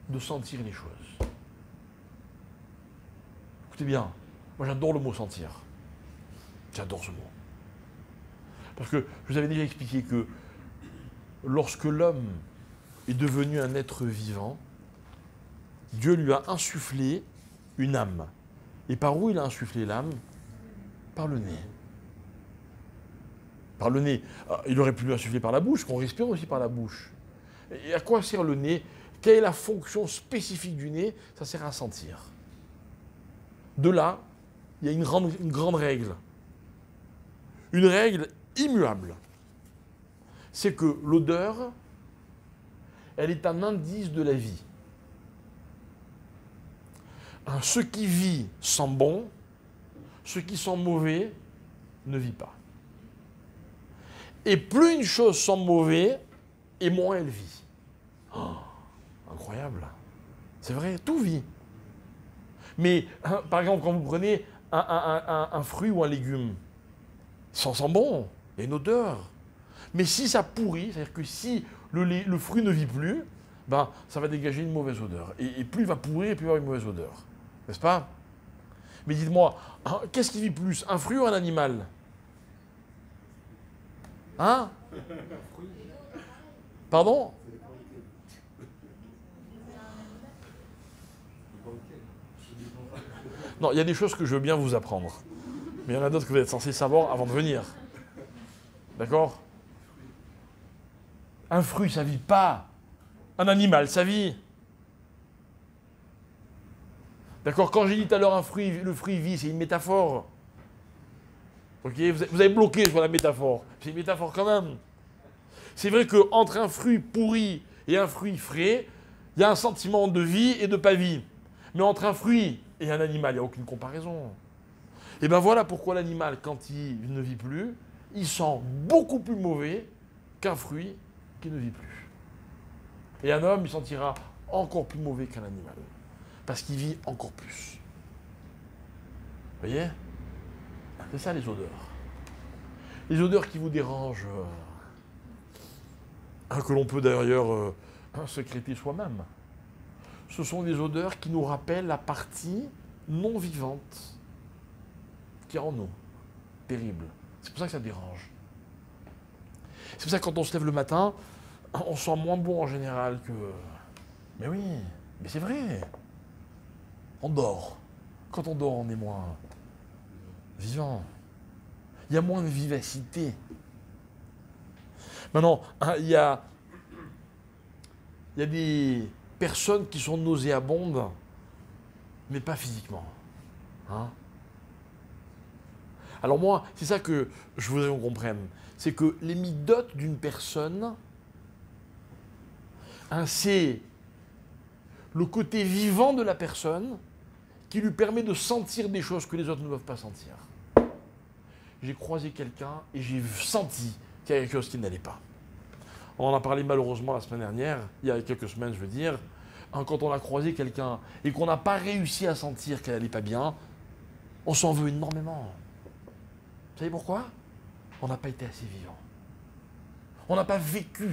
de sentir les choses. Écoutez bien, moi j'adore le mot sentir. J'adore ce mot. Parce que je vous avais déjà expliqué que lorsque l'homme est devenu un être vivant, Dieu lui a insufflé une âme. Et par où il a insufflé l'âme? Par le nez. Par le nez. Il aurait pu lui insuffler par la bouche, qu'on respire aussi par la bouche. Et à quoi sert le nez? Quelle est la fonction spécifique du nez? Ça sert à sentir. De là, il y a une grande règle. Une règle immuable. C'est que l'odeur, elle est un indice de la vie. Ce qui vit sent bon, ce qui sent mauvais ne vit pas. Et plus une chose sent mauvais, et moins elle vit. Oh, incroyable. C'est vrai, tout vit. Mais, par exemple, quand vous prenez un fruit ou un légume, ça sent bon, il y a une odeur. Mais si ça pourrit, c'est-à-dire que si le fruit ne vit plus, ben, ça va dégager une mauvaise odeur. Et plus il va pourrir, plus il va avoir une mauvaise odeur. N'est-ce pas? Mais dites-moi, qu'est-ce qui vit plus, un fruit ou un animal? Hein? Pardon? Non, il y a des choses que je veux bien vous apprendre. Mais il y en a d'autres que vous êtes censés savoir avant de venir. D'accord? Un fruit, ça vit pas. Un animal, ça vit. D'accord? Quand j'ai dit tout à l'heure un fruit, le fruit vit, c'est une métaphore. Ok? Vous avez bloqué sur la métaphore. C'est une métaphore quand même. C'est vrai qu'entre un fruit pourri et un fruit frais, il y a un sentiment de vie et de pas vie. Mais entre un fruit et un animal, il n'y a aucune comparaison. Et bien voilà pourquoi l'animal, quand il ne vit plus, il sent beaucoup plus mauvais qu'un fruit qui ne vit plus. Et un homme, il sentira encore plus mauvais qu'un animal. Parce qu'il vit encore plus. Vous voyez? C'est ça les odeurs. Les odeurs qui vous dérangent, que l'on peut d'ailleurs sécréter soi-même. Ce sont des odeurs qui nous rappellent la partie non vivante qui est en nous. Terrible. C'est pour ça que ça dérange. C'est pour ça que quand on se lève le matin, on sent moins bon en général que... Mais oui, mais c'est vrai. On dort. Quand on dort, on est moins vivant. Il y a moins de vivacité. Maintenant, il y a des personnes qui sont nauséabondes, mais pas physiquement. Hein? Alors moi, c'est ça que je voudrais qu'on comprenne. C'est que les midotes d'une personne, c'est le côté vivant de la personne qui lui permet de sentir des choses que les autres ne peuvent pas sentir. J'ai croisé quelqu'un et j'ai senti qu'il y a quelque chose qui n'allait pas. On en a parlé malheureusement la semaine dernière, il y a quelques semaines je veux dire, quand on a croisé quelqu'un et qu'on n'a pas réussi à sentir qu'elle n'allait pas bien, on s'en veut énormément. Vous savez pourquoi? On n'a pas été assez vivant. On n'a pas vécu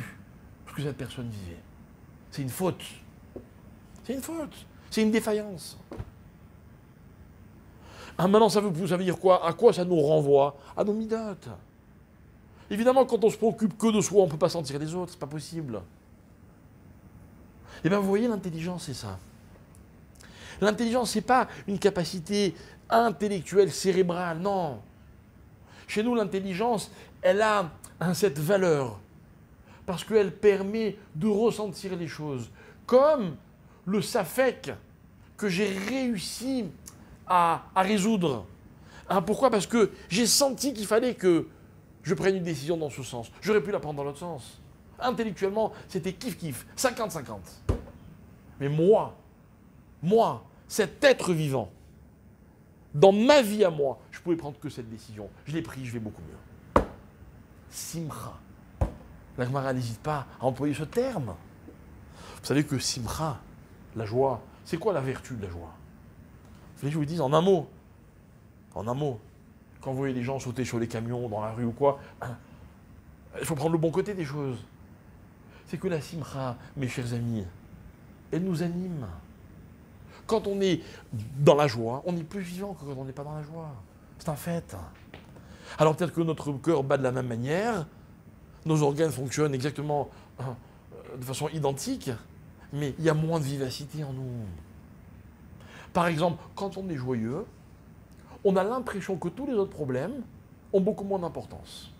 ce que cette personne vivait. C'est une faute. C'est une faute. C'est une défaillance. Maintenant, ça veut dire quoi? À quoi ça nous renvoie? À nos midotes. Évidemment, quand on se préoccupe que de soi, on ne peut pas sentir les autres, c'est pas possible. Eh bien, vous voyez, l'intelligence, c'est ça. L'intelligence, ce n'est pas une capacité intellectuelle, cérébrale, non. Chez nous, l'intelligence, elle a cette valeur, parce qu'elle permet de ressentir les choses. Comme le safek que j'ai réussi à résoudre. Pourquoi? Parce que j'ai senti qu'il fallait que je prenne une décision dans ce sens. J'aurais pu la prendre dans l'autre sens. Intellectuellement, c'était kiff-kiff, 50-50. Mais moi, cet être vivant, dans ma vie à moi, je pouvais prendre que cette décision. Je l'ai pris, je vais beaucoup mieux. Simcha. La Gemara n'hésite pas à employer ce terme. Vous savez que simcha, La joie, c'est quoi la vertu de la joie? Je vous dis en un mot, quand vous voyez les gens sauter sur les camions dans la rue ou quoi, il faut prendre le bon côté des choses. C'est que la simcha, mes chers amis, elle nous anime. Quand on est dans la joie, on est plus vivant que quand on n'est pas dans la joie. C'est un fait. Alors peut-être que notre cœur bat de la même manière, nos organes fonctionnent exactement de façon identique, mais il y a moins de vivacité en nous. Par exemple, quand on est joyeux, on a l'impression que tous les autres problèmes ont beaucoup moins d'importance.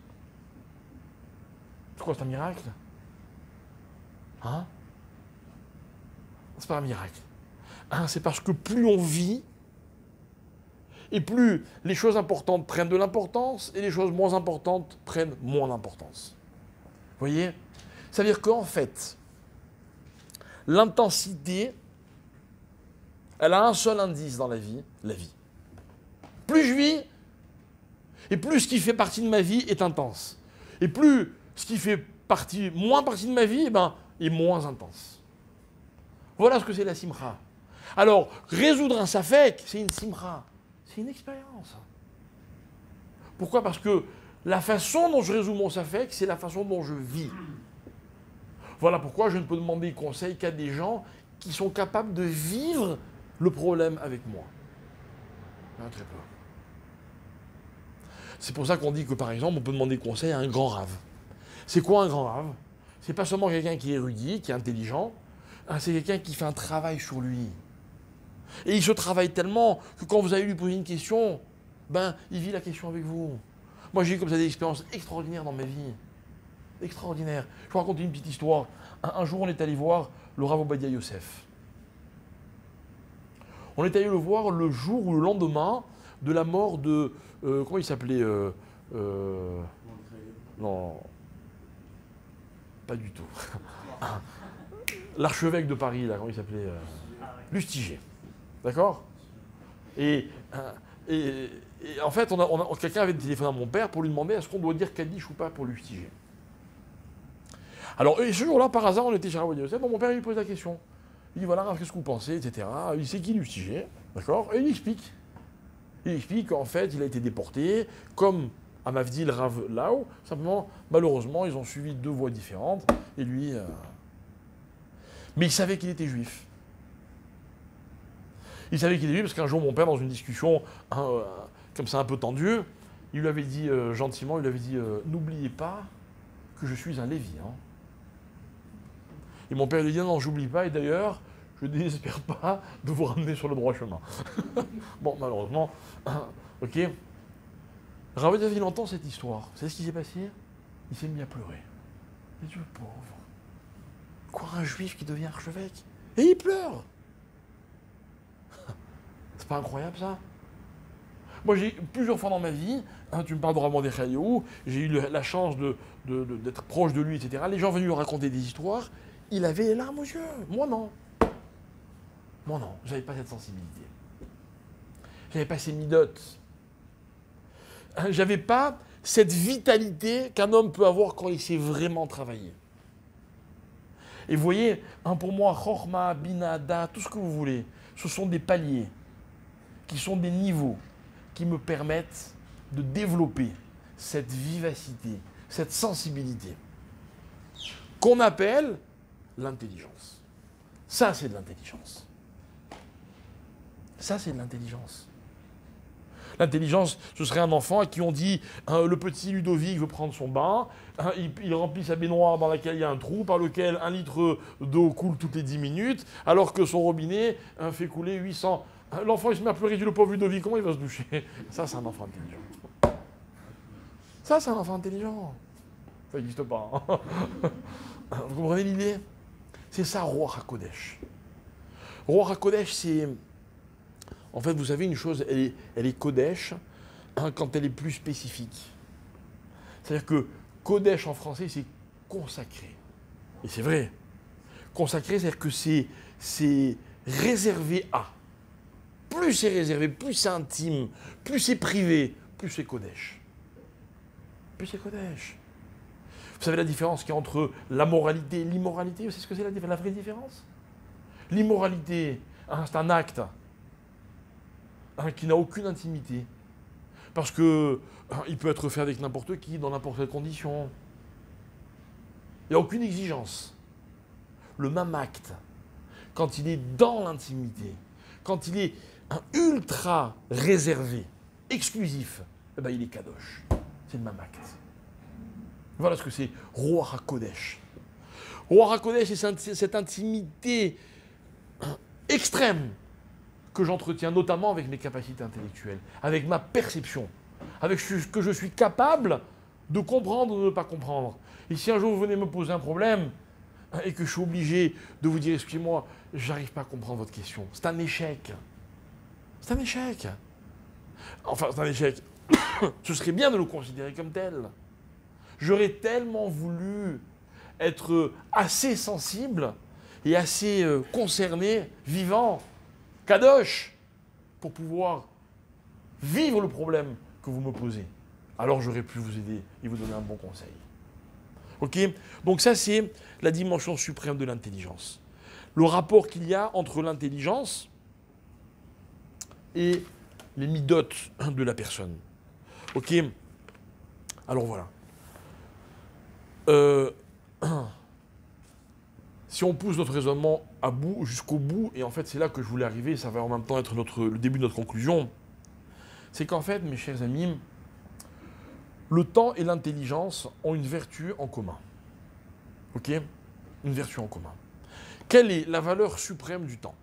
C'est quoi, c'est un miracle? Hein? C'est pas un miracle. Hein, c'est parce que plus on vit, et plus les choses importantes prennent de l'importance, et les choses moins importantes prennent moins d'importance. Vous voyez? C'est-à-dire qu'en fait, l'intensité, elle a un seul indice dans la vie, la vie. Plus je vis, et plus ce qui fait partie de ma vie est intense. Et plus ce qui fait moins partie de ma vie, est moins intense. Voilà ce que c'est la simcha. Alors, résoudre un safek, c'est une simcha. C'est une expérience. Pourquoi? Parce que la façon dont je résous mon safek, c'est la façon dont je vis. Voilà pourquoi je ne peux demander conseil qu'à des gens qui sont capables de vivre le problème avec moi. Très peu. C'est pour ça qu'on dit que, par exemple, on peut demander conseil à un grand rave. C'est quoi un grand rave? C'est pas seulement quelqu'un qui est érudit, qui est intelligent, c'est quelqu'un qui fait un travail sur lui. Et il se travaille tellement que quand vous allez lui poser une question, il vit la question avec vous. Moi, j'ai eu comme ça des expériences extraordinaires dans ma vie. Extraordinaires. Je vous raconte une petite histoire. Un jour, on est allé voir le Rav Obadia Yosef. On est allé le voir le jour ou le lendemain de la mort de... comment il s'appelait non, pas du tout. L'archevêque de Paris, là, comment il s'appelait Lustiger. D'accord? Et en fait, quelqu'un avait téléphoné à mon père pour lui demander est-ce qu'on doit dire Kaddish ou pas pour Lustiger. Alors, ce jour-là, par hasard, on était chez Rav Yosef, mon père il lui pose la question. Il dit voilà, qu'est-ce que vous pensez, etc. Il sait qui Lustiger, d'accord? Et il explique. Il explique qu'en fait, il a été déporté, comme à Mavdil Rav Lao, simplement, malheureusement, ils ont suivi deux voies différentes, et lui... Mais il savait qu'il était juif. Il savait qu'il était juif parce qu'un jour, mon père, dans une discussion comme ça un peu tendue, il lui avait dit gentiment, il lui avait dit n'oubliez pas que je suis un Lévi. Hein. Et mon père lui dit non, j'oublie pas, et d'ailleurs, je ne désespère pas de vous ramener sur le droit chemin. Bon, malheureusement, ok. Rav Yosef, il entend cette histoire. Vous savez ce qui s'est passé? Il s'est mis à pleurer. Mais Dieu pauvre. Quoi, un juif qui devient archevêque? Et il pleure. C'est pas incroyable ça? Moi j'ai plusieurs fois dans ma vie, tu me parles de Rav Mordechai Eliyahu, j'ai eu la chance d'être proche de lui, etc. Les gens venaient lui raconter des histoires, il avait les larmes aux yeux. Moi non. Moi non, j'avais pas cette sensibilité. J'avais pas ces midotes. J'avais pas cette vitalité qu'un homme peut avoir quand il sait vraiment travailler. Et vous voyez, pour moi, Chorma, Bina, Da, tout ce que vous voulez, ce sont des paliers, qui sont des niveaux, qui me permettent de développer cette vivacité, cette sensibilité, qu'on appelle l'intelligence. Ça, c'est de l'intelligence. Ça, c'est de l'intelligence. L'intelligence, ce serait un enfant à qui on dit le petit Ludovic veut prendre son bain, il remplit sa baignoire dans laquelle il y a un trou par lequel 1 litre d'eau coule toutes les 10 minutes, alors que son robinet fait couler 800. L'enfant il se met à pleurer, il dit le pauvre Ludovic, comment il va se doucher? Ça, c'est un enfant intelligent. Ça, c'est un enfant intelligent. Ça n'existe pas. Hein. Vous comprenez l'idée? C'est ça, Roi HaKodesh. Roi HaKodesh, c'est... En fait, vous savez, une chose, elle est Kodesh quand elle est plus spécifique. C'est-à-dire que Kodesh en français, c'est consacré. Et c'est vrai. Consacré, c'est-à-dire que c'est réservé à. Plus c'est réservé, plus c'est intime, plus c'est privé, plus c'est Kodesh. Plus c'est Kodesh. Vous savez la différence qu'il y a entre la moralité et l'immoralité? Vous savez ce que c'est la vraie différence? L'immoralité, c'est un acte qui n'a aucune intimité. Parce que il peut être fait avec n'importe qui, dans n'importe quelle condition. Il n'y a aucune exigence. Le même acte, quand il est dans l'intimité, quand il est ultra réservé, exclusif, eh ben, il est kadosh. C'est le même acte. Voilà ce que c'est Ruach HaKodesh. Ruach HaKodesh, c'est cette intimité extrême que j'entretiens notamment avec mes capacités intellectuelles, avec ma perception, avec ce que je suis capable de comprendre ou de ne pas comprendre. Et si un jour vous venez me poser un problème et que je suis obligé de vous dire, excusez-moi, j'arrive pas à comprendre votre question, c'est un échec. C'est un échec. Enfin, c'est un échec. Ce serait bien de le considérer comme tel. J'aurais tellement voulu être assez sensible et assez concerné, vivant, kadosh, pour pouvoir vivre le problème que vous me posez. Alors j'aurais pu vous aider et vous donner un bon conseil. Ok? Donc ça, c'est la dimension suprême de l'intelligence. Le rapport qu'il y a entre l'intelligence et les midotes de la personne. Ok? Alors voilà. Si on pousse notre raisonnement à bout, jusqu'au bout, et en fait c'est là que je voulais arriver, ça va en même temps être le début de notre conclusion, c'est qu'en fait, mes chers amis, le temps et l'intelligence ont une vertu en commun. Ok? Une vertu en commun. Quelle est la valeur suprême du temps?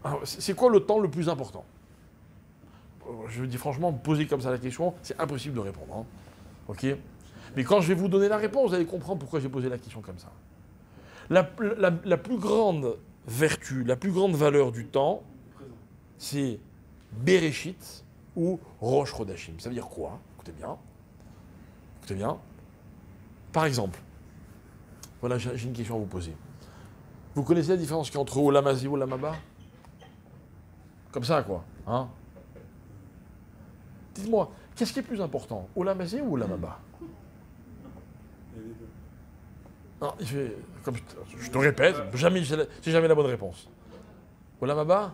Alors, c'est quoi le temps le plus important? Je dis franchement, poser comme ça la question, c'est impossible de répondre. Hein. Ok? Mais quand je vais vous donner la réponse, vous allez comprendre pourquoi j'ai posé la question comme ça. La plus grande vertu, la plus grande valeur du temps, c'est Bereshit ou Rosh Chodashim. Ça veut dire quoi? Écoutez bien. Écoutez bien. Par exemple, voilà, j'ai une question à vous poser. Vous connaissez la différence qu'il y a entre Olam Hazé et Olam Haba? Comme ça, quoi. Hein? Dites-moi, qu'est-ce qui est plus important? Olam Hazé ou Olam Haba? Non, je te répète, j'ai jamais la bonne réponse. Olam Haba?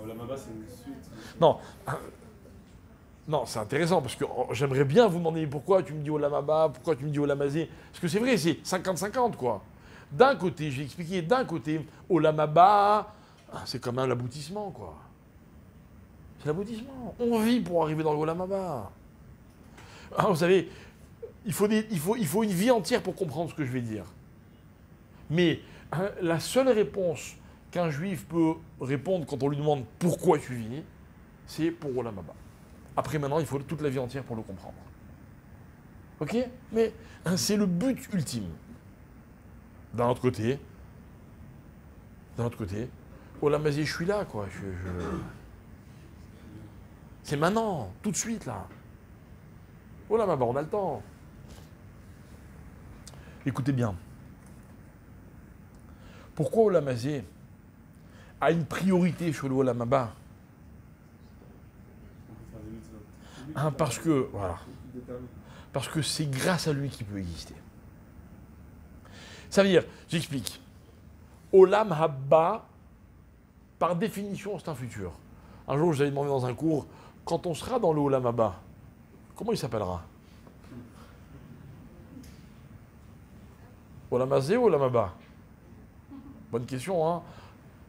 Olam Haba, c'est une suite. Non. Non, c'est intéressant parce que j'aimerais bien vous demander pourquoi tu me dis Olam Haba, pourquoi tu me dis Olam Hazé. Parce que c'est vrai, c'est 50-50 quoi. D'un côté, j'ai expliqué, d'un côté, Olam Haba, c'est comme un aboutissement quoi. C'est l'aboutissement. On vit pour arriver dans le Olam Haba. Ah, vous savez, il faut une vie entière pour comprendre ce que je vais dire. Mais la seule réponse qu'un juif peut répondre quand on lui demande pourquoi tu vis, c'est pour Olam Haba. Après, maintenant, il faut toute la vie entière pour le comprendre. Ok? Mais c'est le but ultime. D'un autre côté, Olam Hazé, je suis là, quoi. C'est maintenant, tout de suite, là. Olam Haba, on a le temps. Écoutez bien. Pourquoi Olam Hazé a une priorité sur le Olam Haba? Parce que, voilà, parce que c'est grâce à lui qu'il peut exister. Ça veut dire, j'explique, Olam Haba, par définition, c'est un futur. Un jour, je vous avais demandé dans un cours, quand on sera dans le Olam Haba, comment il s'appellera? Olam Hazé ou Olam Haba? Bonne question, hein?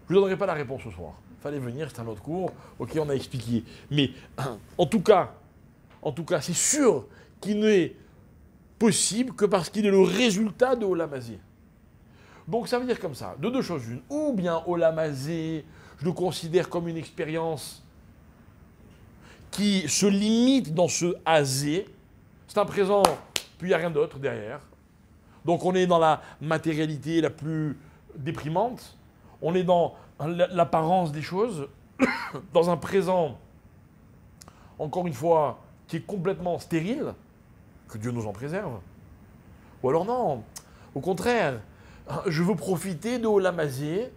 Je ne vous donnerai pas la réponse ce soir. Il fallait venir, c'est un autre cours. Ok, on a expliqué. Mais en tout cas, c'est sûr qu'il n'est possible que parce qu'il est le résultat de Olam Hazé. Donc ça veut dire comme ça, de deux choses une. Ou bien Olam Hazé, je le considère comme une expérience qui se limite dans ce Hazé. C'est un présent, puis il n'y a rien d'autre derrière. Donc on est dans la matérialité la plus déprimante. On est dans l'apparence des choses, dans un présent, encore une fois, qui est complètement stérile, que Dieu nous en préserve. Ou alors non, au contraire, je veux profiter de Olam Hazé,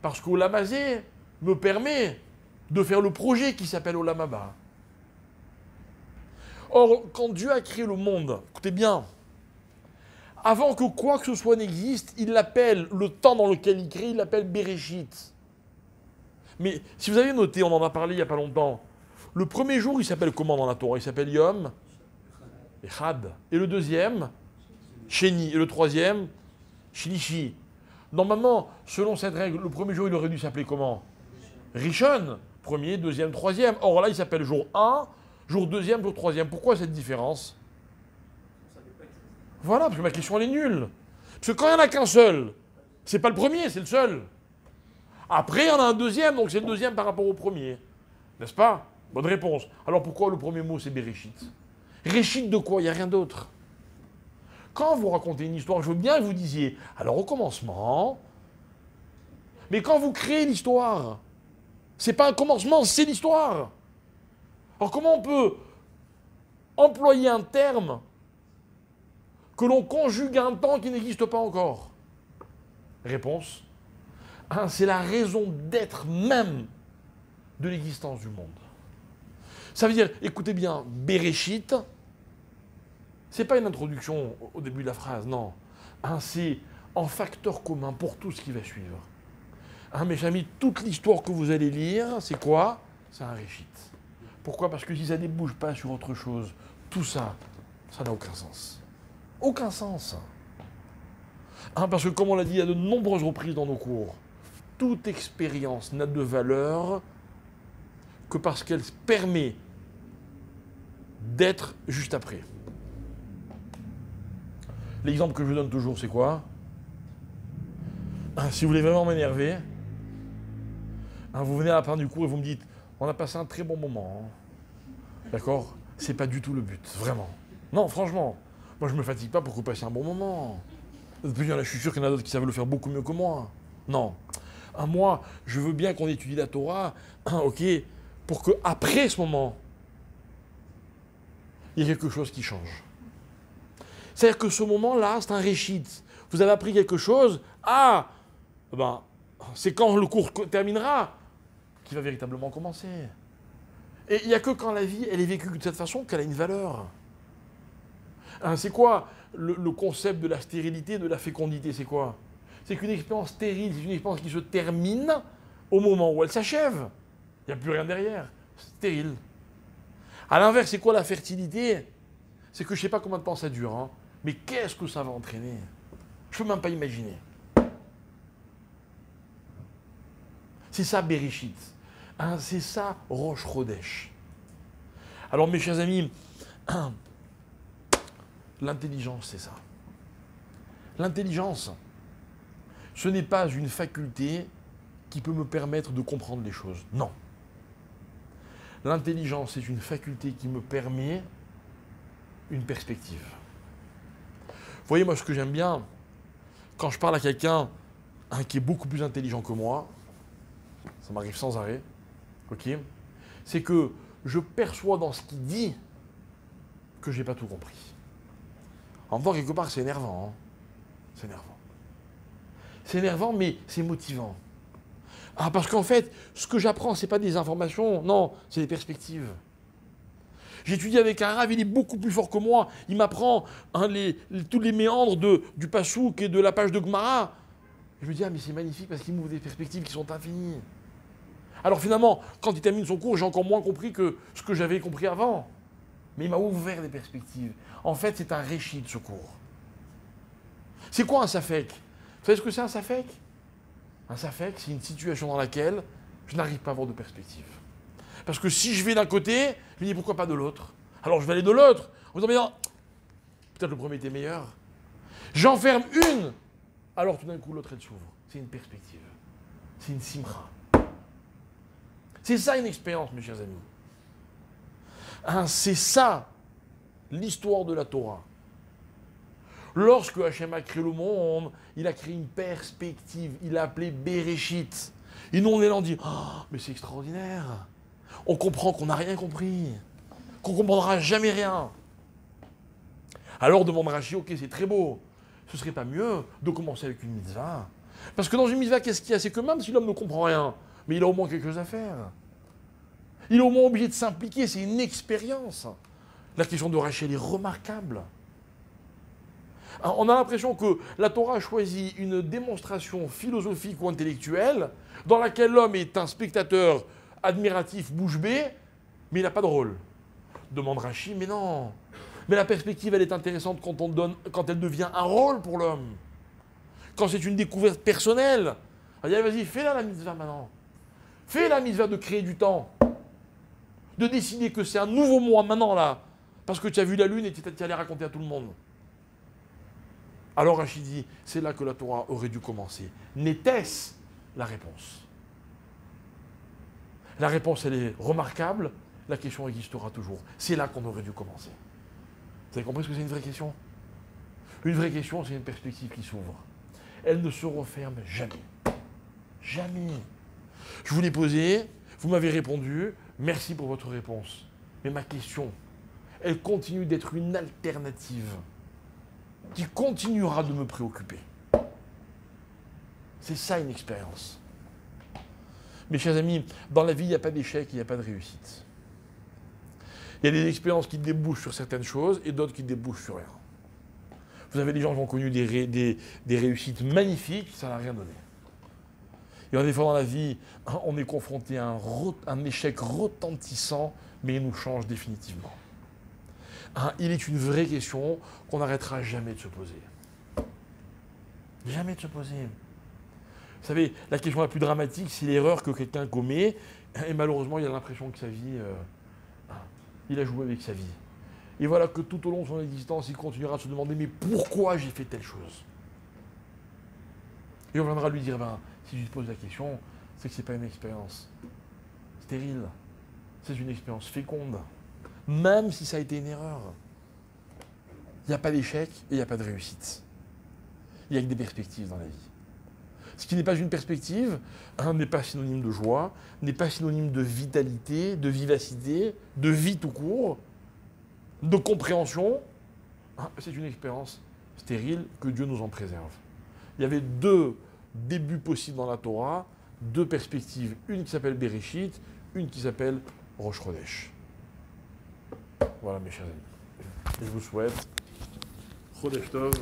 parce qu'Olam Hazé me permet de faire le projet qui s'appelle Olam Haba. Or, quand Dieu a créé le monde, écoutez bien, Avant que quoi que ce soit n'existe, il l'appelle, le temps dans lequel il crée, il l'appelle Bereshit. Mais si vous avez noté, on en a parlé il n'y a pas longtemps, le premier jour, il s'appelle comment dans la Torah? Il s'appelle Yom Echad. Et le deuxième, Sheni. Et le troisième, Shlishi. Normalement, selon cette règle, le premier jour, il aurait dû s'appeler comment? Rishon. Premier, deuxième, troisième. Or là, il s'appelle jour 1, jour deuxième, jour troisième. Pourquoi cette différence? Voilà, parce que ma question, elle est nulle. Parce que quand il n'y en a qu'un seul, c'est pas le premier, c'est le seul. Après, il y en a un deuxième, donc c'est le deuxième par rapport au premier. N'est-ce pas? Bonne réponse. Alors pourquoi le premier mot, c'est Bereshit? Réchit de quoi? Il n'y a rien d'autre. Quand vous racontez une histoire, je veux bien que vous disiez, alors au commencement, mais quand vous créez l'histoire, c'est pas un commencement, c'est l'histoire. Alors comment on peut employer un terme que l'on conjugue à un temps qui n'existe pas encore? Réponse. C'est la raison d'être même de l'existence du monde. Ça veut dire, écoutez bien, Bereshit, c'est pas une introduction au début de la phrase, non. C'est en facteur commun pour tout ce qui va suivre. Mes amis, toute l'histoire que vous allez lire, c'est quoi? C'est un Réchit. Pourquoi? Parce que si ça ne débouche pas sur autre chose, tout ça, ça n'a aucun sens. Aucun sens. Parce que comme on l'a dit à de nombreuses reprises dans nos cours, toute expérience n'a de valeur que parce qu'elle permet d'être juste après. L'exemple que je donne toujours, c'est quoi? Si vous voulez vraiment m'énerver, vous venez à la fin du cours et vous me dites « On a passé un très bon moment. » D'accord? C'est pas du tout le but, vraiment. Non, franchement, moi je me fatigue pas pour que vous passiez un bon moment. Puis, je suis sûr qu'il y en a d'autres qui savent le faire beaucoup mieux que moi. Non. Moi, je veux bien qu'on étudie la Torah, ok, pour qu'après ce moment, il y ait quelque chose qui change. C'est-à-dire que ce moment-là, c'est un réchit. Vous avez appris quelque chose, c'est quand le cours terminera qu'il va véritablement commencer. Et il n'y a que quand la vie, elle est vécue de cette façon qu'elle a une valeur. C'est quoi le concept de la stérilité, de la fécondité? C'est quoi? C'est qu'une expérience stérile, c'est une expérience qui se termine au moment où elle s'achève. Il n'y a plus rien derrière. C'est stérile. À l'inverse, c'est quoi la fertilité? C'est que je ne sais pas combien de temps ça dure, mais qu'est-ce que ça va entraîner? Je ne peux même pas imaginer. C'est ça Bereshit. C'est ça Rosh Chodesh. Alors mes chers amis, l'intelligence, c'est ça. L'intelligence, ce n'est pas une faculté qui peut me permettre de comprendre les choses. Non. L'intelligence, c'est une faculté qui me permet une perspective. Vous voyez, moi, ce que j'aime bien, quand je parle à quelqu'un qui est beaucoup plus intelligent que moi, ça m'arrive sans arrêt, ok, c'est que je perçois dans ce qu'il dit que je n'ai pas tout compris. En même temps, quelque part, c'est énervant. C'est énervant. C'est énervant, mais c'est motivant. Parce qu'en fait, ce que j'apprends, ce n'est pas des informations, non, c'est des perspectives. J'étudie avec un rave, il est beaucoup plus fort que moi. Il m'apprend tous les méandres du Passouk et de la page de Gemara. Je me dis, mais c'est magnifique parce qu'il m'ouvre des perspectives qui sont infinies. Alors finalement, quand il termine son cours, j'ai encore moins compris que ce que j'avais compris avant. Mais il m'a ouvert des perspectives. En fait, c'est un réchit, ce cours. C'est quoi un safek? Vous savez ce que c'est un safek? Un safek, c'est une situation dans laquelle je n'arrive pas à avoir de perspective. Parce que si je vais d'un côté, je me dis pourquoi pas de l'autre? Alors je vais aller de l'autre, en me disant, peut-être le premier était meilleur. J'en ferme une, alors tout d'un coup l'autre elle s'ouvre. C'est une perspective. C'est une simra. C'est ça une expérience, mes chers amis. C'est ça l'histoire de la Torah. Lorsque Hachem a créé le monde, il a créé une perspective. Il l'a appelé Bereshit. Et nous, on est là, on dit mais c'est extraordinaire. On comprend qu'on n'a rien compris. Qu'on ne comprendra jamais rien. Alors demande Rashi, ok, c'est très beau. Ce ne serait pas mieux de commencer avec une mitzvah? Parce que dans une mitzvah, qu'est-ce qu'il y a? C'est que même si l'homme ne comprend rien, mais il a au moins quelque chose à faire. Il est au moins obligé de s'impliquer, c'est une expérience. La question de Rachel est remarquable. On a l'impression que la Torah a choisi une démonstration philosophique ou intellectuelle dans laquelle l'homme est un spectateur admiratif, bouche bée, mais il n'a pas de rôle. Demande Rachi, mais non. Mais la perspective, elle est intéressante quand elle devient un rôle pour l'homme. Quand c'est une découverte personnelle. Allez, vas-y, fais la mitzvah maintenant. Fais la mitzvah de créer du temps. De décider que c'est un nouveau mois maintenant, là. Parce que tu as vu la lune et tu allais raconter à tout le monde. Alors Rachid dit, c'est là que la Torah aurait dû commencer. N'était-ce la réponse? La réponse, elle est remarquable. La question existera toujours. C'est là qu'on aurait dû commencer. Vous avez compris ce que c'est une vraie question? Une vraie question, c'est une perspective qui s'ouvre. Elle ne se referme jamais. Jamais. Je vous l'ai posée, vous m'avez répondu, merci pour votre réponse. Mais ma question, elle continue d'être une alternative qui continuera de me préoccuper. C'est ça une expérience. Mes chers amis, dans la vie, il n'y a pas d'échec, il n'y a pas de réussite. Il y a des expériences qui débouchent sur certaines choses et d'autres qui débouchent sur rien. Vous avez des gens qui ont connu des réussites magnifiques, ça n'a rien donné. Il y a des fois dans la vie, on est confronté à un échec retentissant, mais il nous change définitivement. Il est une vraie question qu'on n'arrêtera jamais de se poser. Jamais de se poser. Vous savez, la question la plus dramatique, c'est l'erreur que quelqu'un commet, et malheureusement, il a l'impression que sa vie, il a joué avec sa vie. Et voilà que tout au long de son existence, il continuera à se demander, mais pourquoi j'ai fait telle chose? Et on viendra lui dire, si je te pose la question, c'est que ce n'est pas une expérience stérile, c'est une expérience féconde, même si ça a été une erreur. Il n'y a pas d'échec et il n'y a pas de réussite. Il n'y a que des perspectives dans la vie. Ce qui n'est pas une perspective, n'est pas synonyme de joie, n'est pas synonyme de vitalité, de vivacité, de vie tout court, de compréhension. C'est une expérience stérile, que Dieu nous en préserve. Il y avait deux débuts possibles dans la Torah, deux perspectives, une qui s'appelle Bereshit, une qui s'appelle Rosh Chodesh. Voilà mes chers amis. Je vous souhaite Chodesh Tov.